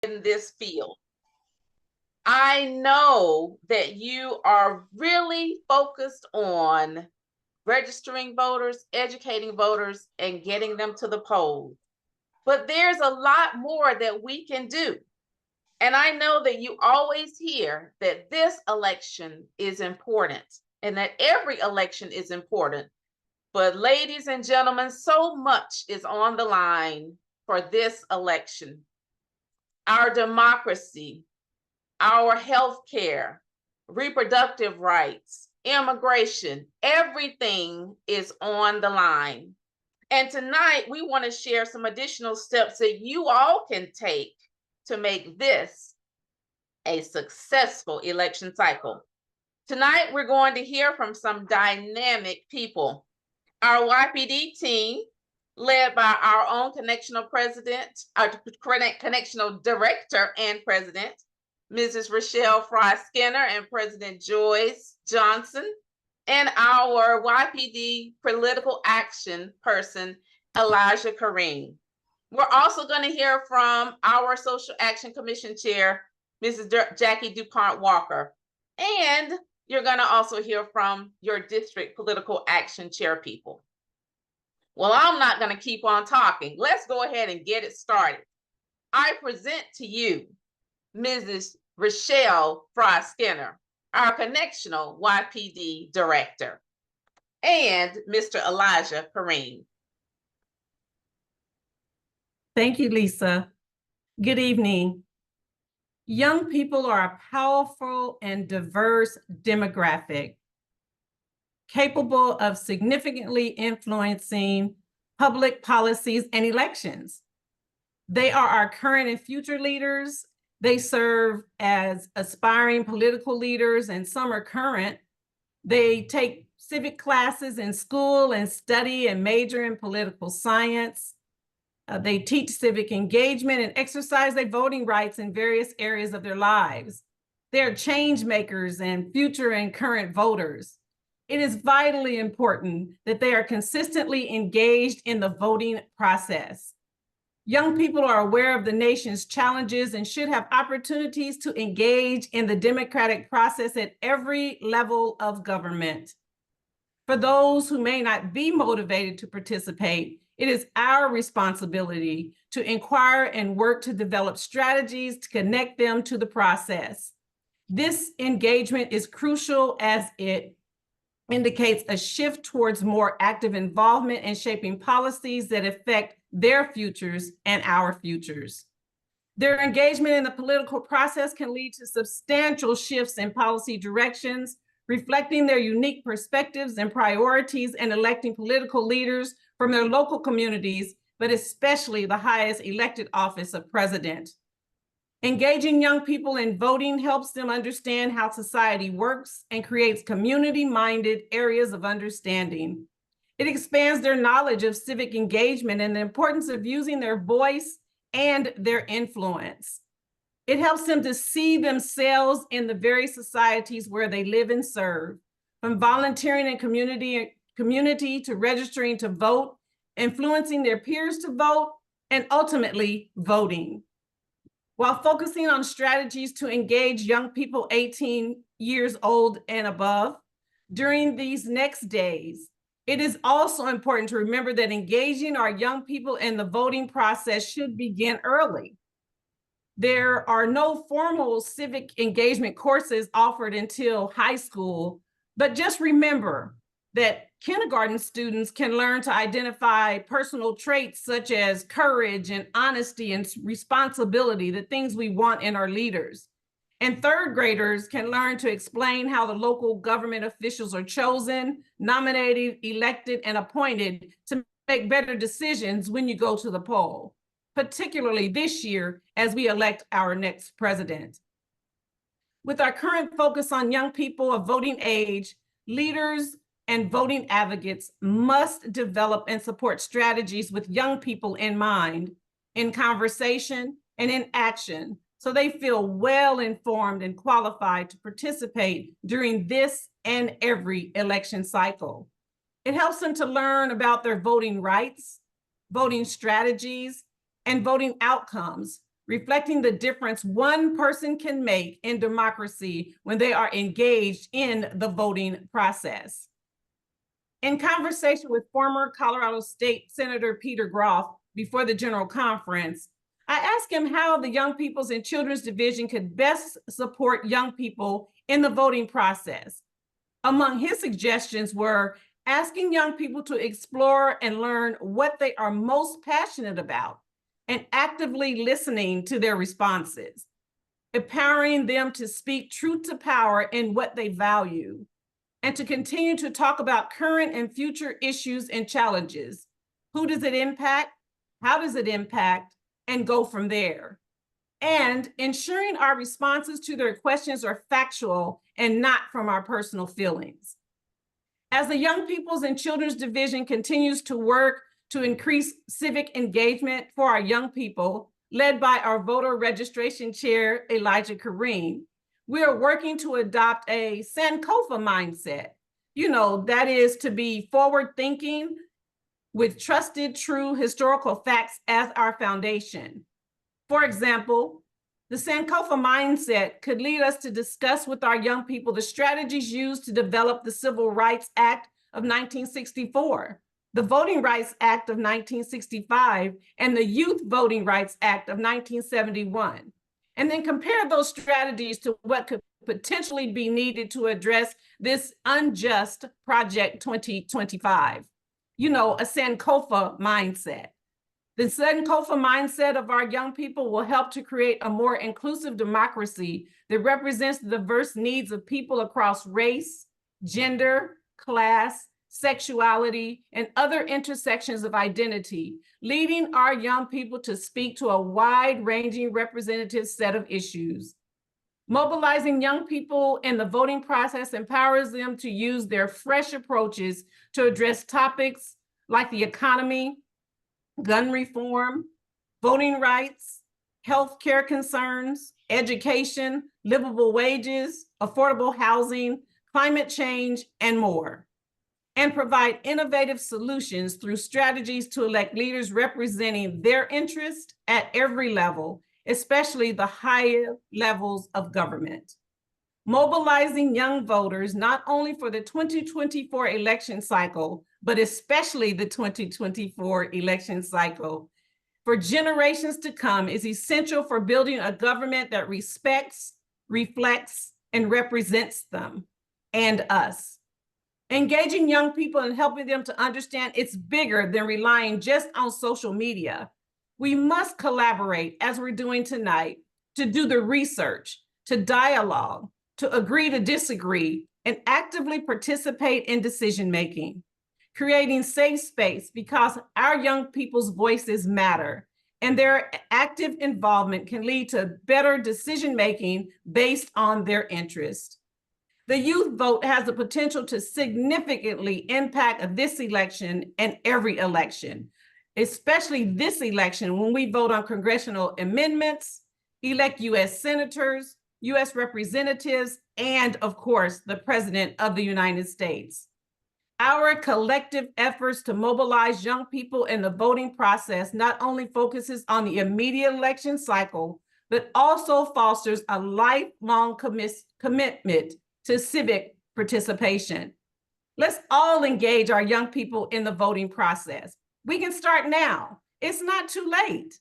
in this field. I know that you are really focused on registering voters, educating voters, and getting them to the polls. But there's a lot more that we can do. And I know that you always hear that this election is important and that every election is important. But ladies and gentlemen, so much is on the line for this election. Our democracy, our health care, reproductive rights, immigration, everything is on the line. And tonight we want to share some additional steps that you all can take to make this a successful election cycle. Tonight we're going to hear from some dynamic people. Our YPD team, led by our own connectional president, our connectional director and president, Mrs. Rochelle Fry Skinner and President Joyce Johnson, and our YPD political action person, Elijah Kareem. We're also going to hear from our Social Action Commission chair, Mrs. Jackie DuPont Walker. And you're going to also hear from your district political action chair people. Well, I'm not going to keep on talking. Let's go ahead and get it started. I present to you Mrs. Rochelle Fry Skinner, our connectional YPD director, and Mr. Elijah Kareem. Thank you, Lisa. Good evening. Young people are a powerful and diverse demographic, capable of significantly influencing public policies and elections. They are our current and future leaders. They serve as aspiring political leaders, and some are current. They take civic classes in school and study and major in political science. They teach civic engagement and exercise their voting rights in various areas of their lives. They're change makers and future and current voters. It is vitally important that they are consistently engaged in the voting process. Young people are aware of the nation's challenges and should have opportunities to engage in the democratic process at every level of government. For those who may not be motivated to participate, it is our responsibility to inquire and work to develop strategies to connect them to the process. This engagement is crucial as it indicates a shift towards more active involvement in shaping policies that affect their futures and our futures. Their engagement in the political process can lead to substantial shifts in policy directions, reflecting their unique perspectives and priorities and electing political leaders from their local communities, but especially the highest elected office of president. Engaging young people in voting helps them understand how society works and creates community-minded areas of understanding. It expands their knowledge of civic engagement and the importance of using their voice and their influence. It helps them to see themselves in the very societies where they live and serve, from volunteering in community to registering to vote, influencing their peers to vote, and ultimately voting. While focusing on strategies to engage young people 18 years old and above, during these next days, it is also important to remember that engaging our young people in the voting process should begin early. There are no formal civic engagement courses offered until high school, but just remember that kindergarten students can learn to identify personal traits such as courage and honesty and responsibility, the things we want in our leaders. And third graders can learn to explain how the local government officials are chosen, nominated, elected, and appointed to make better decisions when you go to the poll, particularly this year as we elect our next president. With our current focus on young people of voting age, leaders and voting advocates must develop and support strategies with young people in mind, in conversation and in action, so they feel well informed and qualified to participate during this and every election cycle. It helps them to learn about their voting rights, voting strategies, and voting outcomes, reflecting the difference one person can make in democracy when they are engaged in the voting process. In conversation with former Colorado State Senator Peter Groff before the General Conference, I asked him how the Young People's and Children's Division could best support young people in the voting process. Among his suggestions were asking young people to explore and learn what they are most passionate about and actively listening to their responses, empowering them to speak truth to power in what they value, and to continue to talk about current and future issues and challenges. Who does it impact? How does it impact? And go from there. And ensuring our responses to their questions are factual and not from our personal feelings. As the Young People's and Children's Division continues to work to increase civic engagement for our young people, led by our voter registration chair, Elijah Kareem, we are working to adopt a Sankofa mindset. That is to be forward thinking with trusted, true historical facts as our foundation. For example, the Sankofa mindset could lead us to discuss with our young people the strategies used to develop the Civil Rights Act of 1964, the Voting Rights Act of 1965, and the Youth Voting Rights Act of 1971. And then compare those strategies to what could potentially be needed to address this unjust Project 2025. A Sankofa mindset. The Sankofa mindset of our young people will help to create a more inclusive democracy that represents the diverse needs of people across race, gender, class, sexuality, and other intersections of identity, leading our young people to speak to a wide-ranging representative set of issues. Mobilizing young people in the voting process empowers them to use their fresh approaches to address topics like the economy, gun reform, voting rights, healthcare concerns, education, livable wages, affordable housing, climate change, and more, and provide innovative solutions through strategies to elect leaders representing their interests at every level, especially the higher levels of government. Mobilizing young voters not only for the 2024 election cycle, but especially the 2024 election cycle for generations to come is essential for building a government that respects, reflects, and represents them and us. Engaging young people and helping them to understand it's bigger than relying just on social media. We must collaborate, as we're doing tonight, to do the research, to dialogue, to agree to disagree, and actively participate in decision-making, creating safe space because our young people's voices matter, and their active involvement can lead to better decision-making based on their interest. The youth vote has the potential to significantly impact this election and every election, especially this election when we vote on congressional amendments, elect U.S. senators, U.S. representatives, and of course, the President of the United States. Our collective efforts to mobilize young people in the voting process not only focuses on the immediate election cycle, but also fosters a lifelong commitment to civic participation. Let's all engage our young people in the voting process. We can start now. It's not too late.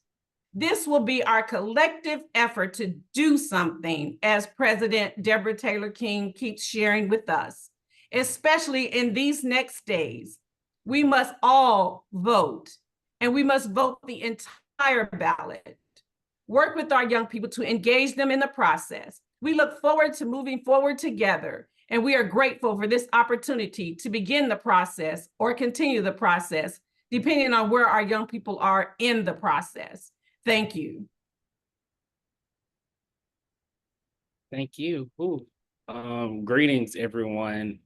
This will be our collective effort to do something, as President Deborah Taylor King keeps sharing with us, especially in these next days. We must all vote, and we must vote the entire ballot. Work with our young people to engage them in the process. We look forward to moving forward together, and we are grateful for this opportunity to begin the process or continue the process, depending on where our young people are in the process. Thank you. Thank you. Greetings, everyone.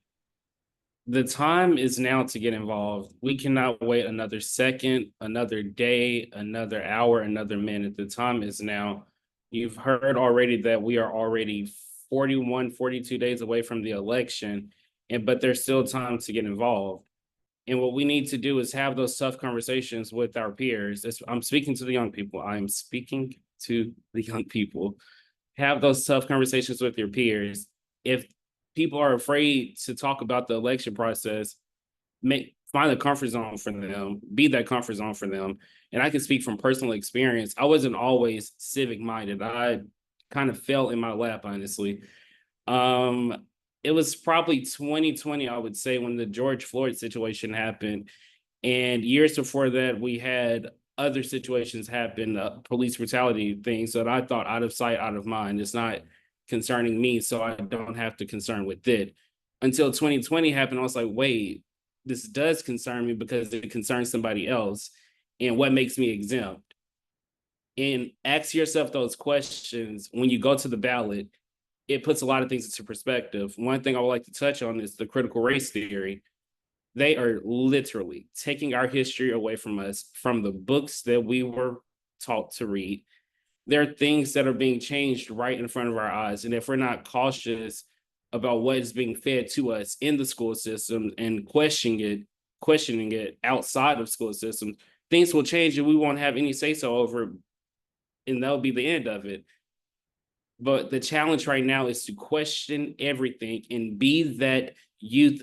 The time is now to get involved. We cannot wait another second, another day, another hour, another minute. The time is now. You've heard already that we are already 41, 42 days away from the election, but there's still time to get involved. And what we need to do is have those tough conversations with our peers. I'm speaking to the young people. I'm speaking to the young people. Have those tough conversations with your peers. If people are afraid to talk about the election process, find a comfort zone for them, be that comfort zone for them. And I can speak from personal experience. I wasn't always civic minded. I kind of fell in my lap, honestly. It was probably 2020, I would say, when the George Floyd situation happened. And years before that, we had other situations happen, police brutality things that I thought out of sight, out of mind. It's not concerning me, so I don't have to concern with it. Until 2020 happened, I was like, wait, this does concern me because it concerns somebody else. And what makes me exempt? And ask yourself those questions when you go to the ballot. It puts a lot of things into perspective. One thing I would like to touch on is the critical race theory. They are literally taking our history away from us, from the books that we were taught to read. There are things that are being changed right in front of our eyes. And if we're not cautious about what is being fed to us in the school system and questioning it outside of school systems, things will change and we won't have any say-so over it, and that'll be the end of it. But the challenge right now is to question everything and be that youth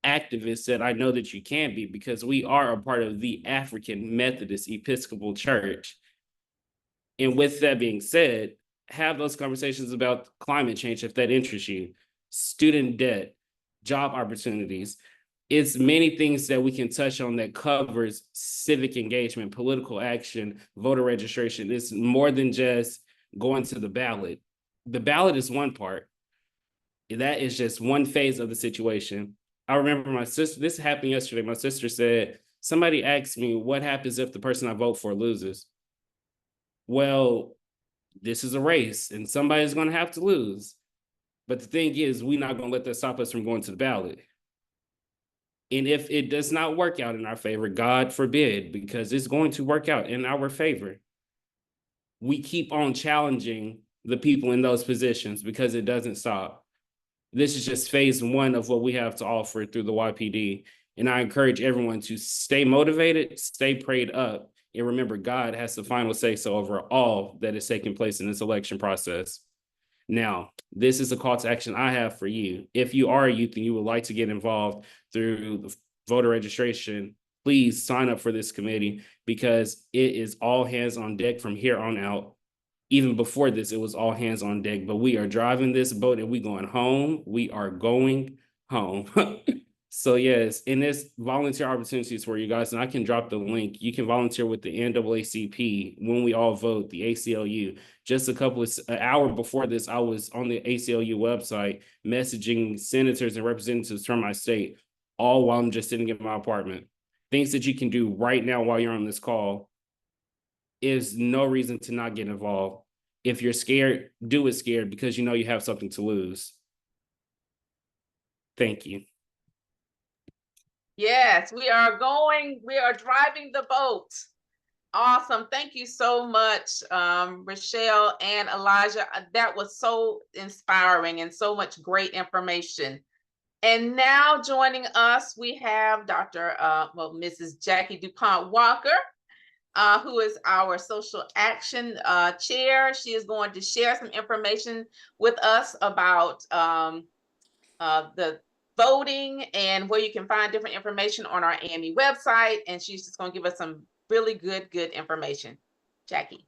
activist that I know that you can be, because we are a part of the African Methodist Episcopal Church. And with that being said, have those conversations about climate change if that interests you, student debt, job opportunities. It's many things that we can touch on that covers civic engagement, political action, voter registration. It's more than just going to the ballot. The ballot is one part. That is just one phase of the situation. I remember my sister, this happened yesterday. My sister said, somebody asked me, what happens if the person I vote for loses? Well, this is a race and somebody's going to have to lose. But the thing is, we're not going to let that stop us from going to the ballot. And if it does not work out in our favor, God forbid, because it's going to work out in our favor, we keep on challenging the people in those positions because it doesn't stop. This is just phase one of what we have to offer through the YPD. And I encourage everyone to stay motivated, stay prayed up, and remember God has the final say-so over all that is taking place in this election process. Now, this is a call to action I have for you. If you are a youth and you would like to get involved through the voter registration, please sign up for this committee because it is all hands on deck from here on out. Even before this, it was all hands on deck, but we are driving this boat and we going home. We are going home. So yes, and there's volunteer opportunities for you guys, and I can drop the link. You can volunteer with the NAACP when we all vote, the ACLU. Just an hour before this, I was on the ACLU website messaging senators and representatives from my state, all while I'm just sitting in my apartment. Things that you can do right now while you're on this call. Is no reason to not get involved. If you're scared, do it scared because you know you have something to lose. Thank you. Yes, we are driving the boat. Awesome. Thank you so much, Rochelle and Elijah. That was so inspiring and so much great information. And now joining us, we have Mrs. Jackie DuPont Walker, who is our social action chair. She is going to share some information with us about the voting and where you can find different information on our AME website. And she's just going to give us some really good information. Jackie.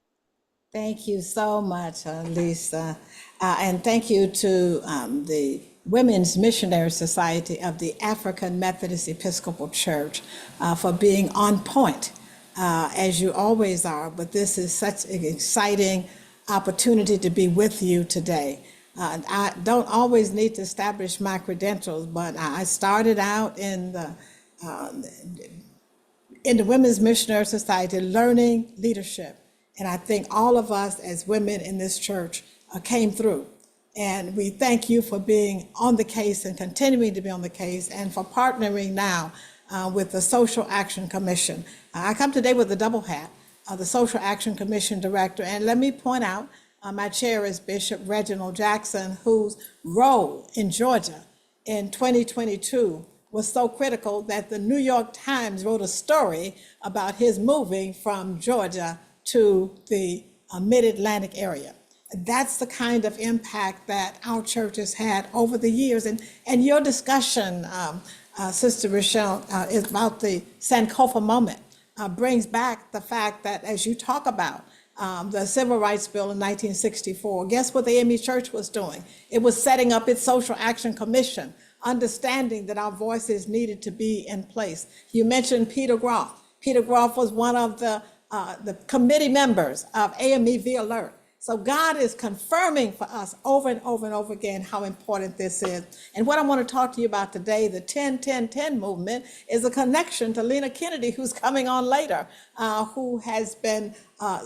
Thank you so much, Lisa. And thank you to the Women's Missionary Society of the African Methodist Episcopal Church for being on point. As you always are, but this is such an exciting opportunity to be with you today. I don't always need to establish my credentials, but I started out in the Women's Missionary Society learning leadership. And I think all of us as women in this church came through. And we thank you for being on the case and continuing to be on the case and for partnering now with the Social Action Commission. I come today with a double hat, the Social Action Commission Director, and let me point out, my chair is Bishop Reginald Jackson, whose role in Georgia in 2022 was so critical that the New York Times wrote a story about his moving from Georgia to the Mid-Atlantic area. That's the kind of impact that our church has had over the years. And your discussion, Sister Rochelle, is about the Sankofa moment, brings back the fact that as you talk about the Civil Rights Bill in 1964, guess what the AME Church was doing? It was setting up its Social Action Commission, understanding that our voices needed to be in place. You mentioned Peter Groff. Peter Groff was one of the committee members of AME V Alert. So God is confirming for us over and over and over again how important this is. And what I want to talk to you about today, the 10-10-10 movement, is a connection to Lena Kennedy, who's coming on later, who has been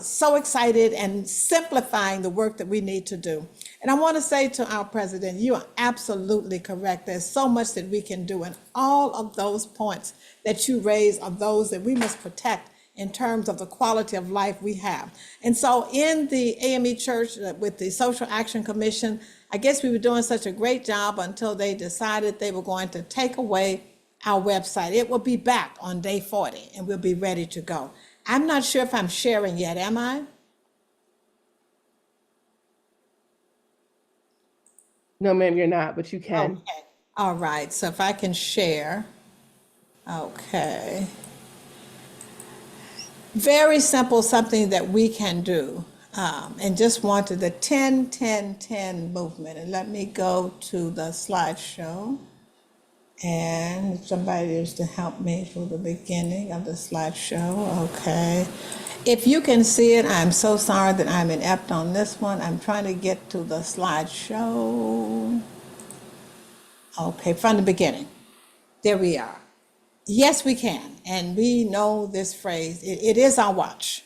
so excited and simplifying the work that we need to do. And I want to say to our president, you are absolutely correct. There's so much that we can do. And all of those points that you raise are those that we must protect in terms of the quality of life we have. And so in the AME Church with the Social Action Commission, I guess we were doing such a great job until they decided they were going to take away our website. It will be back on day 40 and we'll be ready to go. I'm not sure if I'm sharing yet, am I? No, ma'am, you're not, but you can. Okay. All right, so if I can share, okay. Very simple, something that we can do. And just wanted the 10-10-10 movement. And let me go to the slideshow. And somebody is to help me for the beginning of the slideshow. Okay. If you can see it, I'm so sorry that I'm inept on this one. I'm trying to get to the slideshow. Okay, from the beginning. There we are. Yes, we can. And we know this phrase, it is our watch.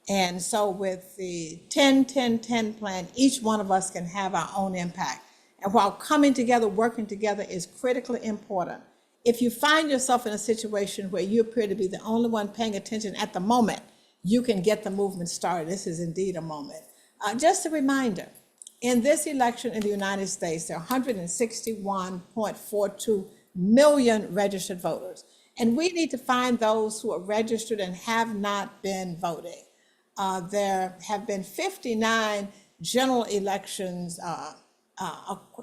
And so with the 10-10-10 plan, each one of us can have our own impact. And while coming together, working together is critically important, if you find yourself in a situation where you appear to be the only one paying attention at the moment, you can get the movement started. This is indeed a moment. Just a reminder, in this election in the United States, there are 161.42 million registered voters. And we need to find those who are registered and have not been voting. There have been 59 general elections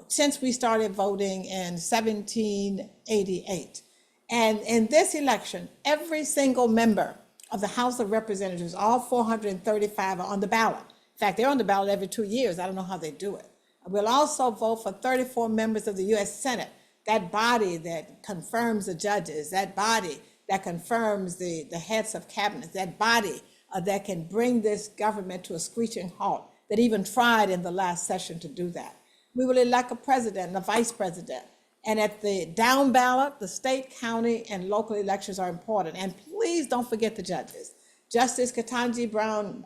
since we started voting in 1788. And in this election, every single member of the House of Representatives, all 435 are on the ballot. In fact, they're on the ballot every 2 years. I don't know how they do it. We'll also vote for 34 members of the U.S. Senate, that body that confirms the judges, that body that confirms the heads of cabinets, that body that can bring this government to a screeching halt, that even tried in the last session to do that. We will elect a president and a vice president. And at the down ballot, the state, county, and local elections are important. And please don't forget the judges. Justice Ketanji Brown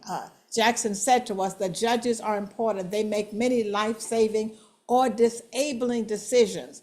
Jackson said to us that judges are important. They make many life-saving or disabling decisions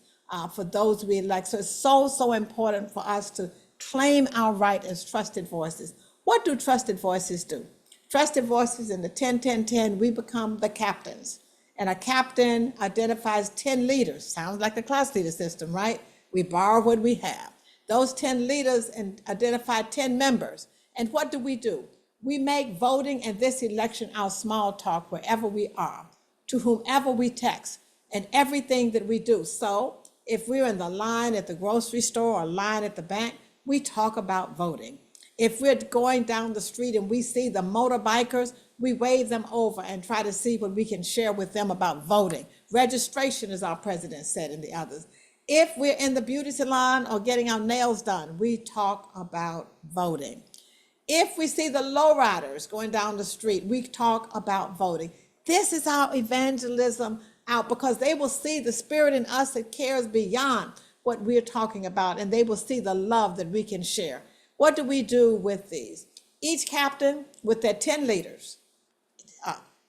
for those we elect. So it's so important for us to claim our right as trusted voices. What do trusted voices do? Trusted voices in the 10-10-10, we become the captains. And a captain identifies 10 leaders. Sounds like the class leader system, right? We borrow what we have. Those 10 leaders and identify 10 members. And what do? We make voting and this election our small talk wherever we are, to whomever we text, and everything that we do. So if we're in the line at the grocery store or line at the bank, we talk about voting. If we're going down the street and we see the motorbikers, we wave them over and try to see what we can share with them about voting. Registration, as our president said, and the others. If we're in the beauty salon or getting our nails done, we talk about voting. If we see the lowriders going down the street, we talk about voting. This is our evangelism out, because they will see the spirit in us that cares beyond what we're talking about, and they will see the love that we can share. What do we do with these? Each captain with their 10 leaders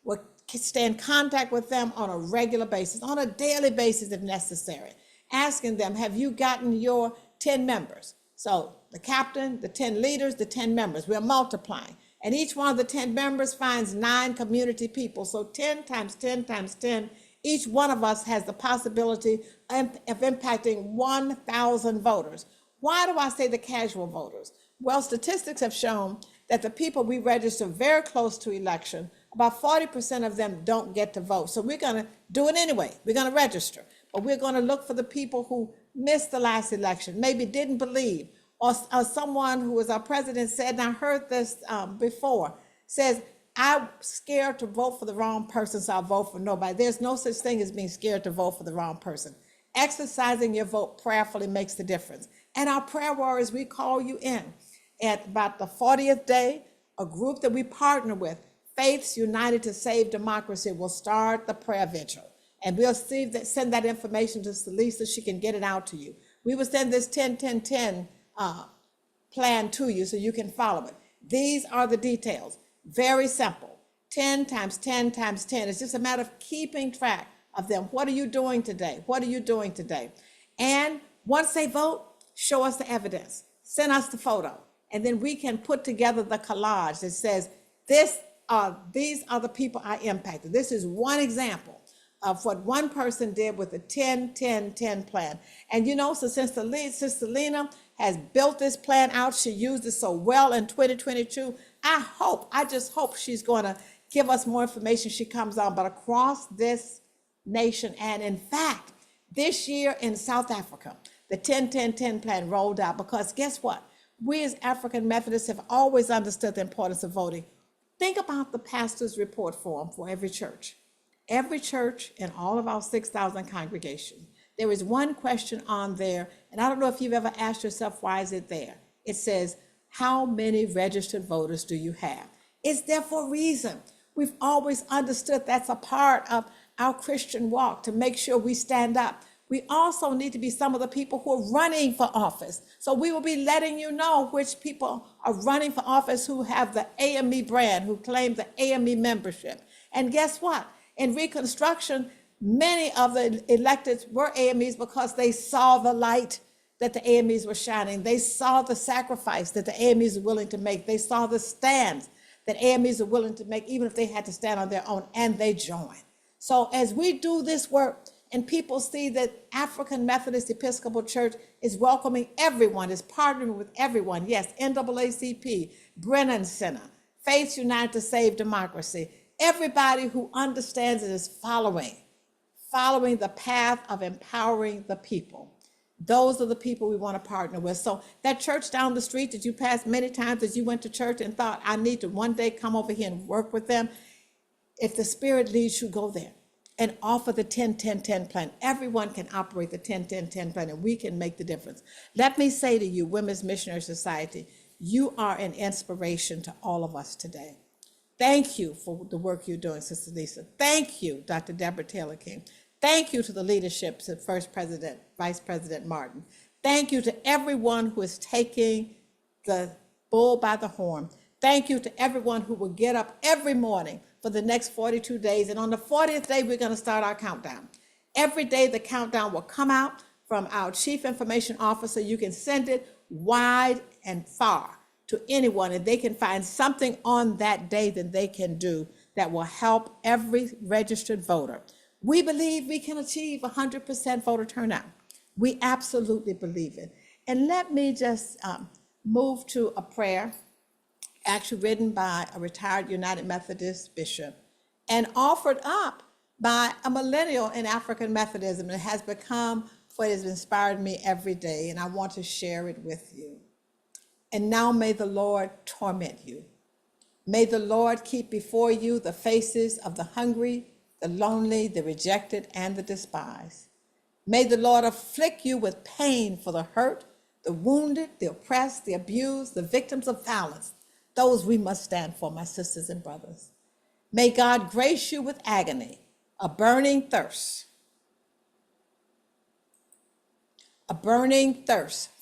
will stay in contact with them on a regular basis, on a daily basis if necessary, asking them, have you gotten your 10 members? So the captain, the 10 leaders, the 10 members, we're multiplying. And each one of the 10 members finds 9 community people. So 10 times 10 times 10, each one of us has the possibility of impacting 1,000 voters. Why do I say the casual voters? Well, statistics have shown that the people we register very close to election, about 40% of them don't get to vote. So we're going to do it anyway. We're going to register, but we're going to look for the people who missed the last election, maybe didn't believe, or someone who, as our president said, and I heard this before, says, I'm scared to vote for the wrong person, so I'll vote for nobody. There's no such thing as being scared to vote for the wrong person. Exercising your vote prayerfully makes the difference. And our prayer warriors, we call you in. At about the 40th day, a group that we partner with, Faiths United to Save Democracy, will start the prayer vigil. And we'll send that information to Lisa. She can get it out to you. We will send this 10-10-10 plan to you so you can follow it. These are the details. Very simple. 10 times 10 times 10. It's just a matter of keeping track of them. What are you doing today? What are you doing today? And once they vote, show us the evidence. Send us the photo. And then we can put together the collage that says, these are the people I impacted. This is one example of what one person did with the 10-10-10 plan. And you know, so since Sister Lena has built this plan out, she used it so well in 2022, I just hope she's going to give us more information she comes on, but across this nation. And in fact, this year in South Africa, the 10-10-10 plan rolled out, because guess what? We as African Methodists have always understood the importance of voting. Think about the pastor's report form for every church. Every church in all of our 6,000 congregations, there is one question on there, and I don't know if you've ever asked yourself, why is it there? It says, how many registered voters do you have? It's there for a reason. We've always understood that's a part of our Christian walk, to make sure we stand up. We also need to be some of the people who are running for office. So we will be letting you know which people are running for office who have the AME brand, who claim the AME membership. And guess what? In Reconstruction, many of the electeds were AMEs because they saw the light that the AMEs were shining. They saw the sacrifice that the AMEs were willing to make. They saw the stands that AMEs are willing to make, even if they had to stand on their own, and they joined. So as we do this work, and people see that African Methodist Episcopal Church is welcoming everyone, is partnering with everyone. Yes, NAACP, Brennan Center, Faiths United to Save Democracy, everybody who understands it is following the path of empowering the people. Those are the people we want to partner with. So that church down the street that you passed many times as you went to church and thought, I need to one day come over here and work with them. If the Spirit leads you, go there and offer the 10-10-10 plan. Everyone can operate the 10-10-10 plan, and we can make the difference. Let me say to you, Women's Missionary Society, you are an inspiration to all of us today. Thank you for the work you're doing, Sister Lisa. Thank you, Dr. Deborah Taylor King. Thank you to the leadership of First President, Vice President Martin. Thank you to everyone who is taking the bull by the horn. Thank you to everyone who will get up every morning for the next 42 days. And on the 40th day, we're going to start our countdown. Every day, the countdown will come out from our Chief Information Officer. You can send it wide and far to anyone, and they can find something on that day that they can do that will help every registered voter. We believe we can achieve 100% voter turnout. We absolutely believe it. And let me just move to a prayer actually written by a retired United Methodist bishop and offered up by a millennial in African Methodism. It has become what has inspired me every day, and I want to share it with you. And now may the Lord torment you. May the Lord keep before you the faces of the hungry, the lonely, the rejected, and the despised. May the Lord afflict you with pain for the hurt, the wounded, the oppressed, the abused, the victims of violence. Those we must stand for, my sisters and brothers. May God grace you with agony, a burning thirst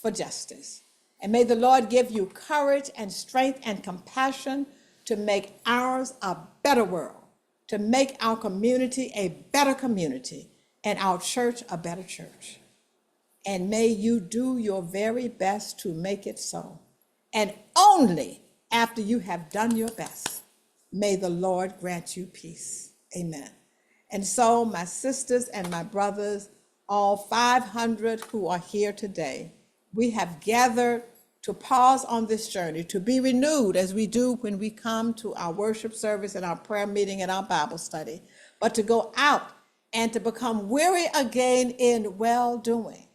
for justice. And may the Lord give you courage and strength and compassion to make ours a better world, to make our community a better community, and our church a better church. And may you do your very best to make it so. And only after you have done your best, may the Lord grant you peace. Amen. And so, my sisters and my brothers, all 500 who are here today, we have gathered to pause on this journey, to be renewed as we do when we come to our worship service and our prayer meeting and our Bible study, but to go out and to become weary again in well-doing.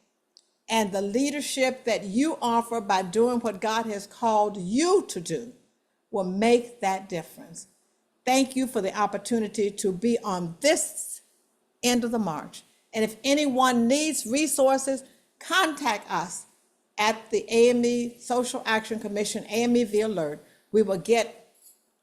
And the leadership that you offer by doing what God has called you to do will make that difference. Thank you for the opportunity to be on this end of the march. And if anyone needs resources, contact us at the AME Social Action Commission, AMEV Alert. We will get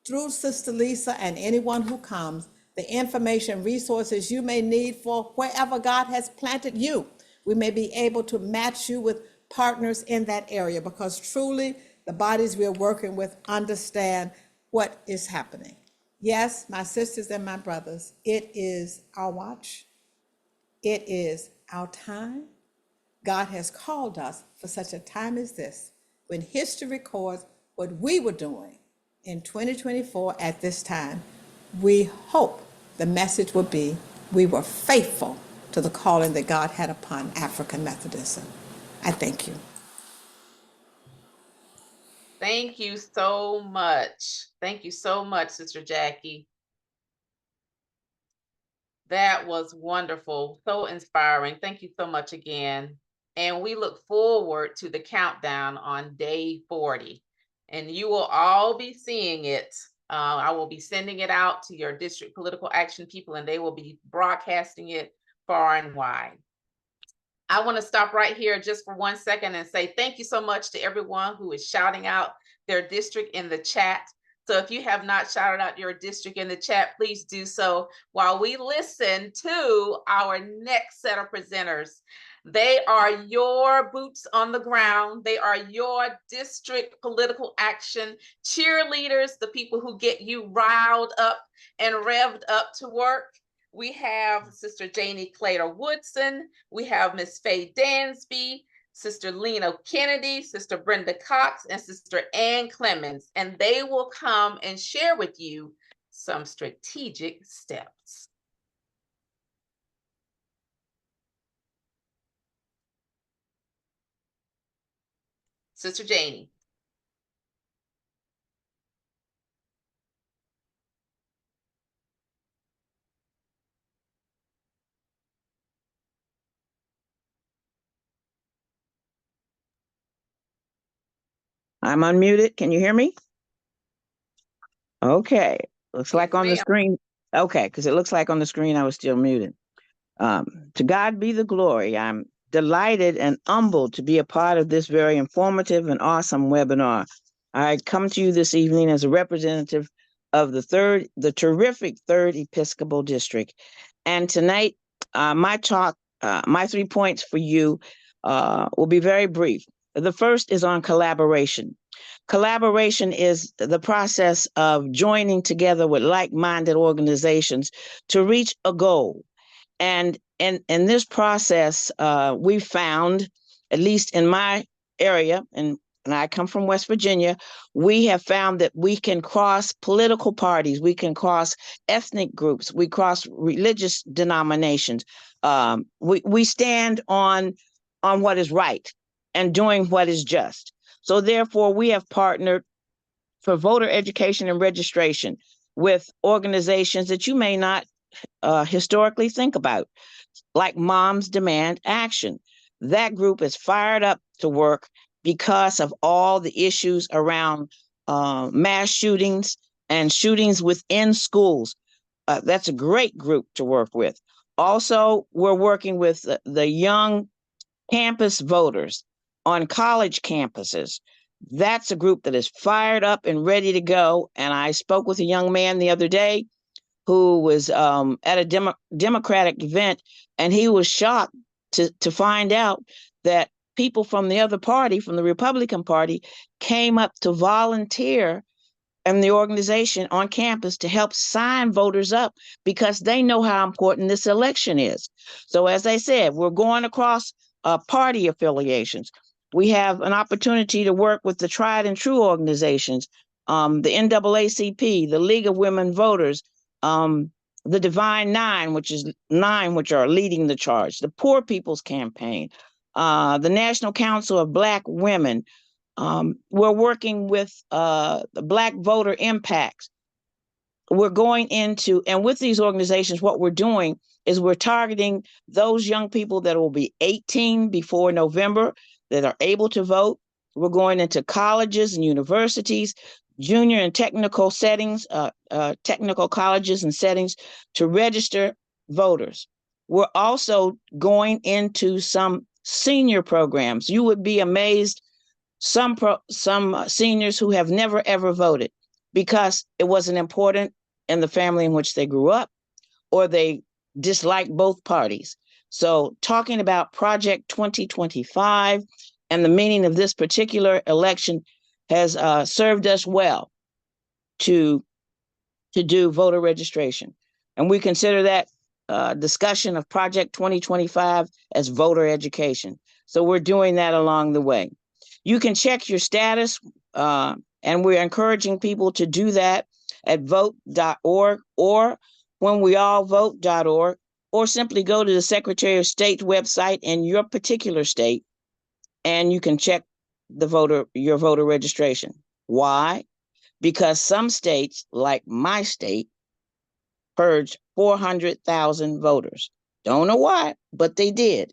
through Sister Lisa and anyone who comes the information, resources you may need for wherever God has planted you. We may be able to match you with partners in that area, because truly the bodies we are working with understand what is happening. Yes, my sisters and my brothers, it is our watch. It is our time. God has called us for such a time as this, when history records what we were doing in 2024 at this time. We hope the message will be, we were faithful to the calling that God had upon African Methodism. I thank you. Thank you so much. Thank you so much, Sister Jackie. That was wonderful, so inspiring. Thank you so much again. And we look forward to the countdown on day 40. And you will all be seeing it. I will be sending it out to your district political action people, and they will be broadcasting it far and wide. I want to stop right here just for 1 second and say thank you so much to everyone who is shouting out their district in the chat. So if you have not shouted out your district in the chat, please do so while we listen to our next set of presenters. They are your boots on the ground. They are your district political action cheerleaders, the people who get you riled up and revved up to work. We have Sister Janie Claytor Woodson. We have Miss Faye Dansby, Sister Lena Kennedy, Sister Brenda Cox, and Sister Ann Clemens. And they will come and share with you some strategic steps. Sister Janie. I'm unmuted. Can you hear me? Okay. Looks like on the ma'am. screen. Okay, because it looks like on the screen I was still muted. To God be the glory. I'm delighted and humbled to be a part of this very informative and awesome webinar. I come to you this evening as a representative of the terrific 3rd Episcopal District. And tonight, my 3 points for you will be very brief. The first is on collaboration. Collaboration is the process of joining together with like-minded organizations to reach a goal. And in this process, we found, at least in my area, and I come from West Virginia, we have found that we can cross political parties, we can cross ethnic groups, we cross religious denominations. We stand on what is right and doing what is just. So therefore, we have partnered for voter education and registration with organizations that you may not historically think about, like Moms Demand Action. That group is fired up to work because of all the issues around mass shootings and shootings within schools. That's a great group to work with. Also, we're working with the young campus voters on college campuses. That's a group that is fired up and ready to go. And I spoke with a young man the other day who was at a Democratic event, and he was shocked to find out that people from the other party, from the Republican Party, came up to volunteer in the organization on campus to help sign voters up because they know how important this election is. So as I said, we're going across party affiliations. We have an opportunity to work with the tried and true organizations, the NAACP, the League of Women Voters, the Divine Nine, which are leading the charge, the Poor People's Campaign, the National Council of Black Women, we're working with the Black Voter Impact. We're going into, and with these organizations, what we're doing is we're targeting those young people that will be 18 before November that are able to vote. We're going into colleges and universities, junior and technical settings, technical colleges and settings to register voters. We're also going into some senior programs. You would be amazed, some seniors who have never ever voted because it wasn't important in the family in which they grew up, or they dislike both parties. So talking about Project 2025 and the meaning of this particular election has served us well to do voter registration. And we consider that discussion of Project 2025 as voter education. So we're doing that along the way. You can check your status, and we're encouraging people to do that at vote.org or whenweallvote.org, or simply go to the Secretary of State website in your particular state, and you can check your voter registration. Why? Because some states, like my state, purged 400,000 voters. Don't know why, but they did.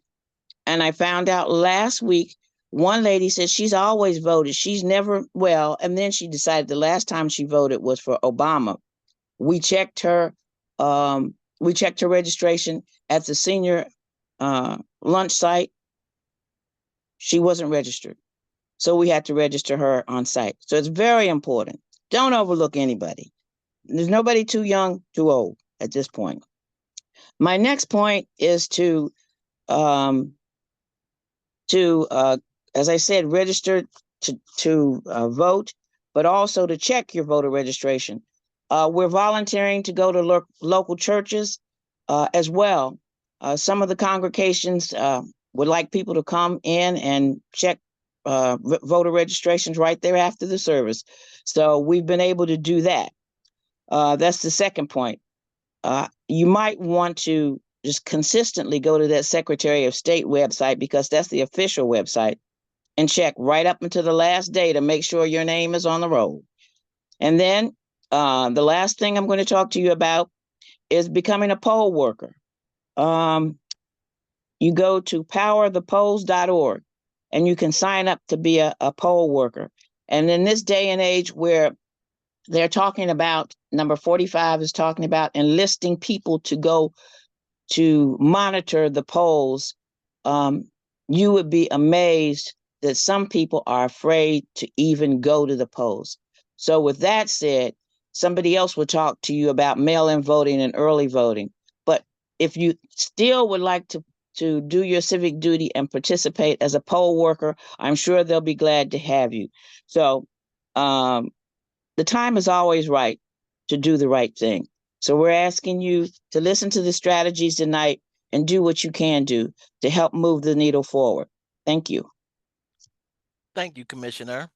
And I found out last week, one lady said she's always voted. She's never, and then she decided the last time she voted was for Obama. We checked her registration at the senior lunch site. She wasn't registered. So we had to register her on site. So it's very important. Don't overlook anybody. There's nobody too young, too old at this point. My next point is to as I said, register to vote, but also to check your voter registration. We're volunteering to go to local churches as well. Some of the congregations would like people to come in and check voter registrations right there after the service. So we've been able to do that. That's the second point. You might want to just consistently go to that Secretary of State website, because that's the official website, and check right up until the last day to make sure your name is on the roll. And then the last thing I'm going to talk to you about is becoming a poll worker. You go to powerthepolls.org and you can sign up to be a poll worker. And in this day and age where they're talking about, number 45 is talking about enlisting people to go to monitor the polls, you would be amazed that some people are afraid to even go to the polls. So with that said, somebody else will talk to you about mail-in voting and early voting. But if you still would like to do your civic duty and participate as a poll worker, I'm sure they'll be glad to have you. So the time is always right to do the right thing. So we're asking you to listen to the strategies tonight and do what you can do to help move the needle forward. Thank you. Thank you, Commissioner.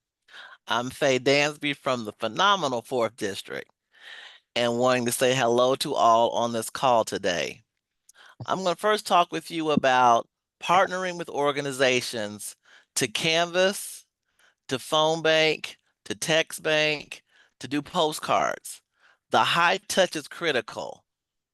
I'm Faye Dansby from the phenomenal 4th District, and wanting to say hello to all on this call today. I'm going to first talk with you about partnering with organizations to canvass, to phone bank, to text bank, to do postcards. The high touch is critical.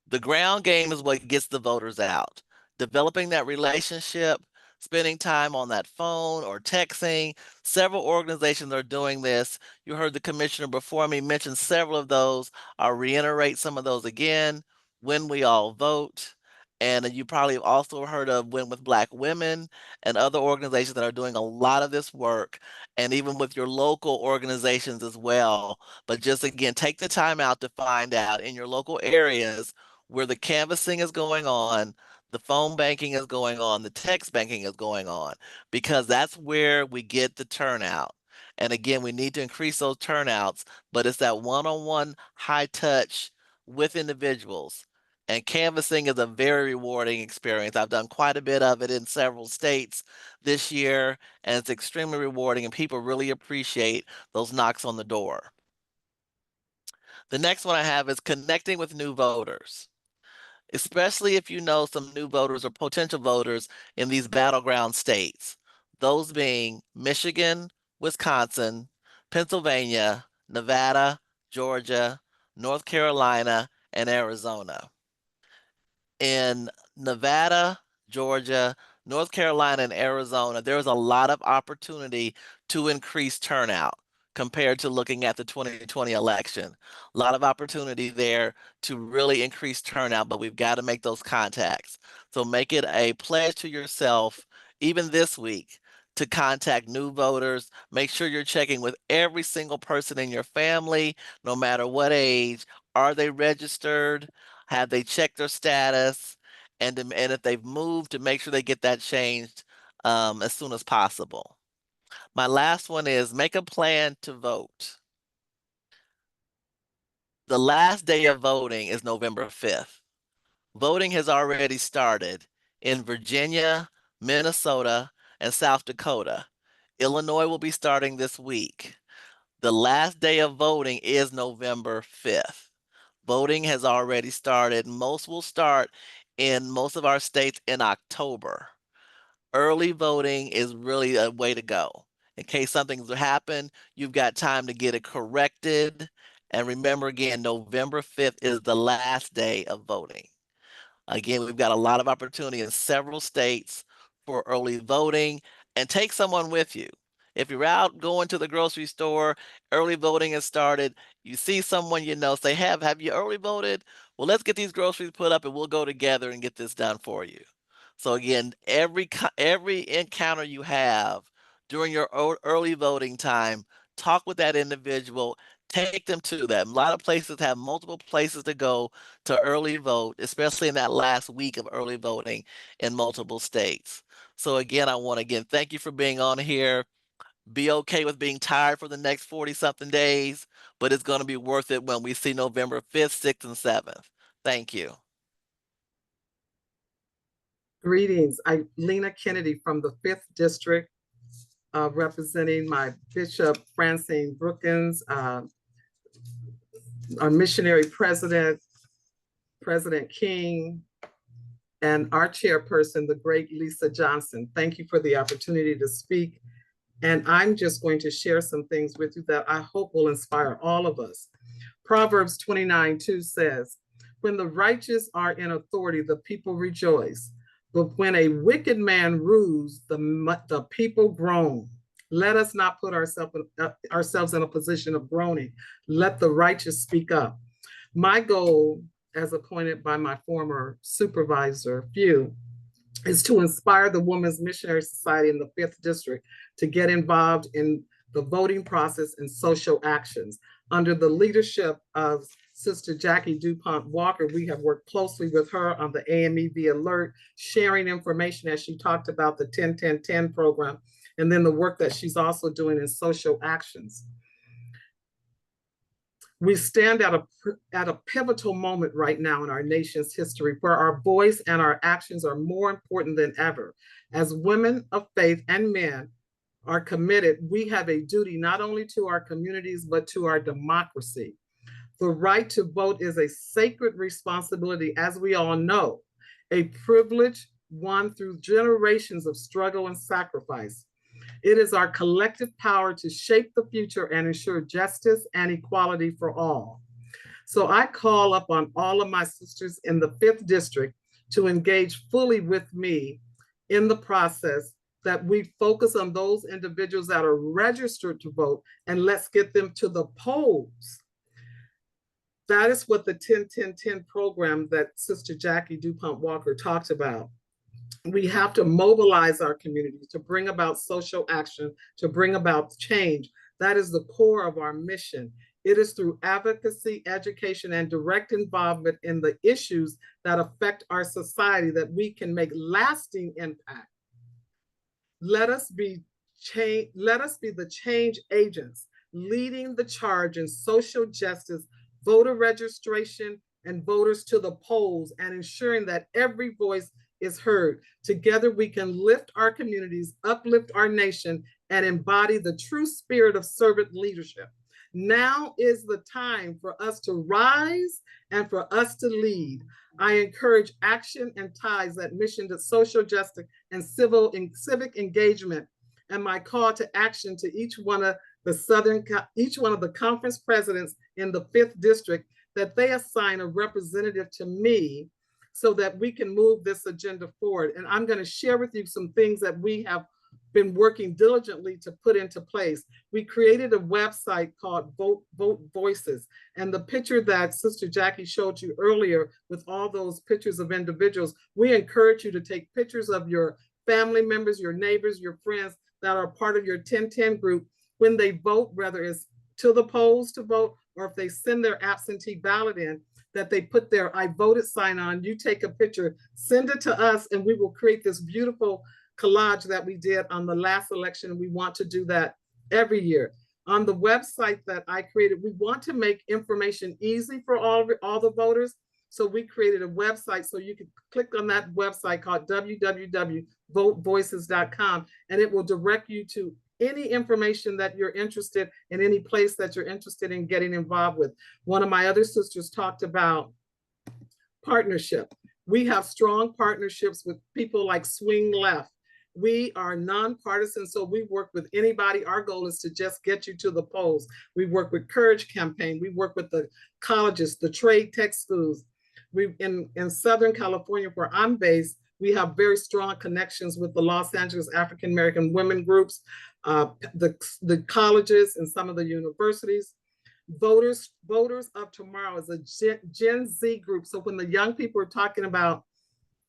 The ground game is what gets the voters out. Developing that relationship, spending time on that phone or texting. Several organizations are doing this. You heard the commissioner before me mention several of those. I'll reiterate some of those again. When We All Vote. And you probably also heard of Win with Black Women and other organizations that are doing a lot of this work, and even with your local organizations as well. But just again, take the time out to find out in your local areas where the canvassing is going on, the phone banking is going on, the text banking is going on, because that's where we get the turnout. And again, we need to increase those turnouts, but it's that one-on-one high touch with individuals. And canvassing is a very rewarding experience. I've done quite a bit of it in several states this year, and it's extremely rewarding, and people really appreciate those knocks on the door. The next one I have is connecting with new voters, especially if you know some new voters or potential voters in these battleground states, those being Michigan, Wisconsin, Pennsylvania, Nevada, Georgia, North Carolina, and Arizona. In Nevada, Georgia, North Carolina, and Arizona, there's a lot of opportunity to increase turnout compared to looking at the 2020 election. A lot of opportunity there to really increase turnout, but we've got to make those contacts. So make it a pledge to yourself, even this week, to contact new voters. Make sure you're checking with every single person in your family, no matter what age. Are they registered? Have they checked their status? And if they've moved, to make sure they get that changed as soon as possible. My last one is make a plan to vote. The last day of voting is November 5th. Voting has already started in Virginia, Minnesota, and South Dakota. Illinois will be starting this week. The last day of voting is November 5th. Voting has already started. Most will start in most of our states in October. Early voting is really a way to go. In case something's happened, you've got time to get it corrected. And remember again, November 5th is the last day of voting. Again, we've got a lot of opportunity in several states for early voting, and take someone with you. If you're out going to the grocery store, early voting has started, you see someone you know, say, have you early voted? Well, let's get these groceries put up and we'll go together and get this done for you. So again, every encounter you have during your early voting time, talk with that individual, take them to that. A lot of places have multiple places to go to early vote, especially in that last week of early voting in multiple states. So again, I want to thank you for being on here. Be okay with being tired for the next 40-something days, but it's going to be worth it when we see November 5th, 6th, and 7th. Thank you. Greetings. I'm Lena Kennedy from the 5th District, representing my Bishop Francine Brookins, our missionary president, President King, and our chairperson, the great Lisa Johnson. Thank you for the opportunity to speak. And I'm just going to share some things with you that I hope will inspire all of us. Proverbs 29:2 says, "When the righteous are in authority, the people rejoice. But when a wicked man rules, the people groan. Let us not put ourselves in a position of groaning. Let the righteous speak up." My goal, as appointed by my former supervisor, Few, is to inspire the Women's Missionary Society in the 5th District to get involved in the voting process and social actions. Under the leadership of Sister Jackie DuPont Walker, we have worked closely with her on the AMEV Alert, sharing information as she talked about the 10-10-10 program, and then the work that she's also doing in social actions. We stand at a pivotal moment right now in our nation's history, where our voice and our actions are more important than ever. As women of faith and men are committed, we have a duty not only to our communities, but to our democracy. The right to vote is a sacred responsibility, as we all know, a privilege won through generations of struggle and sacrifice. It is our collective power to shape the future and ensure justice and equality for all. So I call up on all of my sisters in the 5th District to engage fully with me in the process, that we focus on those individuals that are registered to vote, and let's get them to the polls. That is what the 10-10-10 program that Sister Jackie DuPont Walker talked about. We have to mobilize our communities to bring about social action, to bring about change. That is the core of our mission. It is through advocacy, education, and direct involvement in the issues that affect our society that we can make lasting impact. Let us be the change agents, leading the charge in social justice, voter registration, and voters to the polls, and ensuring that every voice is heard. Together, we can lift our communities, uplift our nation, and embody the true spirit of servant leadership. Now is the time for us to rise and for us to lead. I encourage action and ties that mission to social justice and civic engagement And my call to action to each one of the conference presidents in the 5th district, that they assign a representative to me so that we can move this agenda forward. And I'm going to share with you some things that we have been working diligently to put into place. We created a website called Vote Voices. And the picture that Sister Jackie showed you earlier with all those pictures of individuals, we encourage you to take pictures of your family members, your neighbors, your friends that are part of your 1010 group when they vote, whether it's to the polls to vote or if they send their absentee ballot in, that they put their I voted sign on. You take a picture, send it to us, and we will create this beautiful collage that we did on the last election. We want to do that every year. On the website that I created, we want to make information easy for all the voters. So we created a website so you can click on that website called www.votevoices.com, and it will direct you to any information that you're interested in, any place that you're interested in getting involved with. One of my other sisters talked about partnership. We have strong partnerships with people like Swing Left. We are nonpartisan, so we work with anybody. Our goal is to just get you to the polls. We work with Courage Campaign. We work with the colleges, the trade tech schools. In Southern California, where I'm based, we have very strong connections with the Los Angeles African American women groups, the colleges and some of the universities. Voters of Tomorrow is a Gen Z group. So when the young people are talking about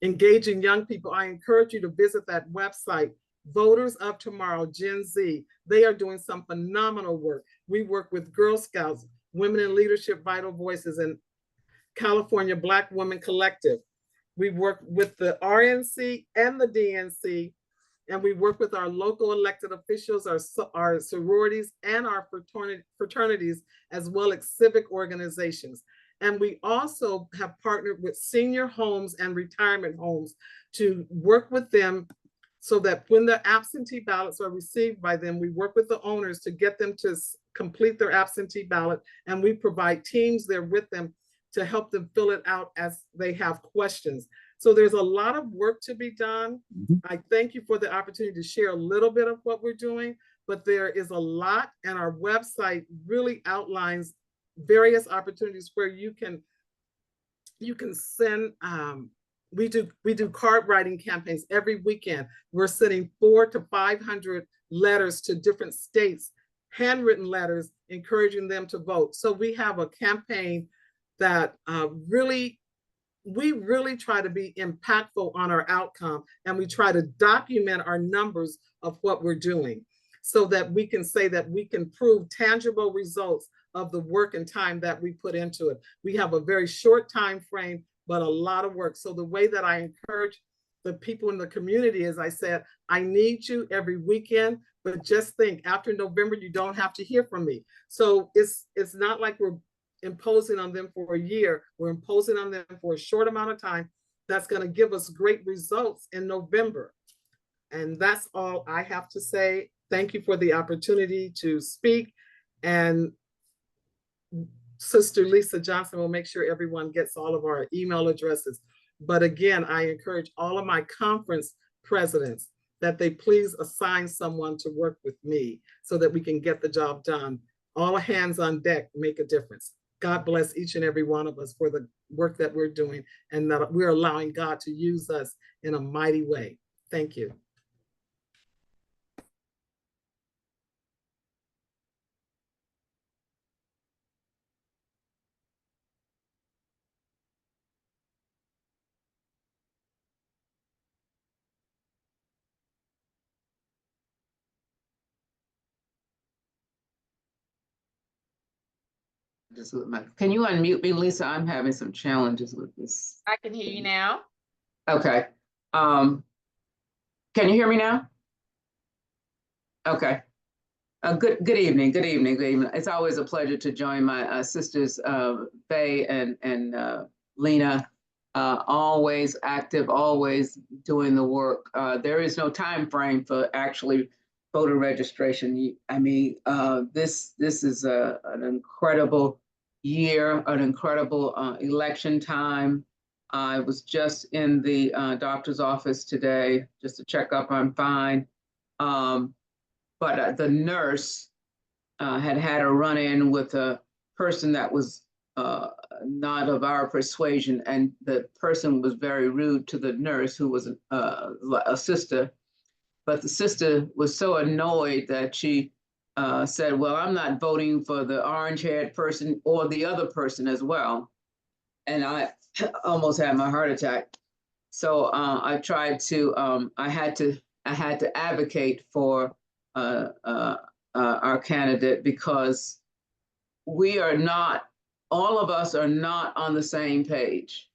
engaging young people, I encourage you to visit that website, Voters of Tomorrow, Gen Z. They are doing some phenomenal work. We work with Girl Scouts, Women in Leadership, Vital Voices, and California Black Women Collective. We work with the RNC and the DNC, and we work with our local elected officials, our sororities, and our fraternities, as well as civic organizations. And we also have partnered with senior homes and retirement homes to work with them so that when the absentee ballots are received by them, we work with the owners to get them to complete their absentee ballot, and we provide teams there with them to help them fill it out as they have questions. So there's a lot of work to be done. I thank you for the opportunity to share a little bit of what we're doing, but there is a lot, and our website really outlines various opportunities where you can send, we do card writing campaigns every weekend. We're sending 400 to 500 letters to different states, handwritten letters encouraging them to vote. So we have a campaign that we really try to be impactful on our outcome, and we try to document our numbers of what we're doing so that we can say that we can prove tangible results of the work and time that we put into it. We have a very short time frame, but a lot of work. So the way that I encourage the people in the community is, I said, I need you every weekend, but just think, after November, you don't have to hear from me. So it's not like we're imposing on them for a year. We're imposing on them for a short amount of time that's going to give us great results in November. And that's all I have to say. Thank you for the opportunity to speak. And Sister Lisa Johnson will make sure everyone gets all of our email addresses. But again, I encourage all of my conference presidents that they please assign someone to work with me so that we can get the job done. All hands on deck make a difference. God bless each and every one of us for the work that we're doing, and that we're allowing God to use us in a mighty way. Thank you. Can you unmute me, Lisa? I'm having some challenges with this. I can hear you now. Okay. Can you hear me now? Okay. Good evening. Good evening. It's always a pleasure to join my sisters, Faye and Lena. Always active, always doing the work. There is no time frame for actually voter registration. I mean, this is an incredible year, an incredible election time. I was just in the doctor's office today just to check up. I'm fine. but the nurse had a run-in with a person that was not of our persuasion, and the person was very rude to the nurse, who was a sister. But the sister was so annoyed that she said, well, I'm not voting for the orange-haired person or the other person as well. And I almost had my heart attack. So I tried to, I had to advocate for our candidate, because we are not, all of us are not on the same page.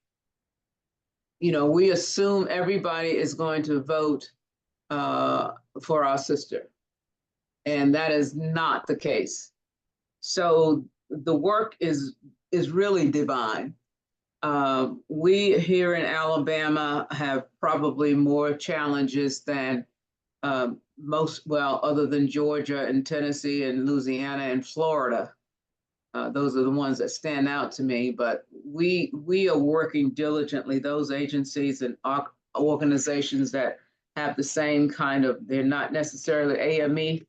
You know, we assume everybody is going to vote for our sister, and that is not the case. So the work is really divine. We here in Alabama have probably more challenges than most, well, other than Georgia and Tennessee and Louisiana and Florida. Those are the ones that stand out to me, but we are working diligently, those agencies and organizations that have the same kind of, they're not necessarily AME,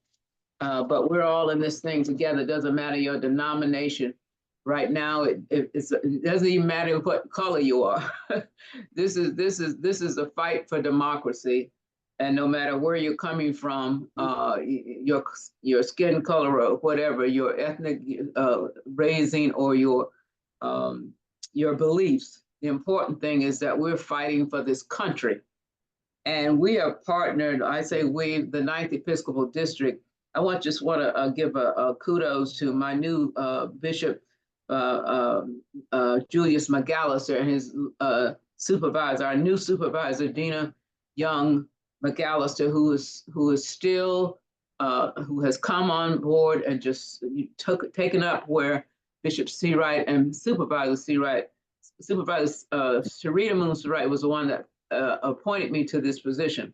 but we're all in this thing together. It doesn't matter your denomination. Right now, it doesn't even matter what color you are. This is a fight for democracy, and no matter where you're coming from, your skin color or whatever, your ethnic raising or your beliefs, the important thing is that we're fighting for this country, and we are partnered. I say we, the 9th Episcopal District. I just want to give a kudos to my new Bishop. Julius McAllister and his supervisor, our new supervisor, Dina Young McAllister, who has come on board and just taken up where Bishop Seawright and Supervisor Seawright, Sharita Moon Seawright was the one that appointed me to this position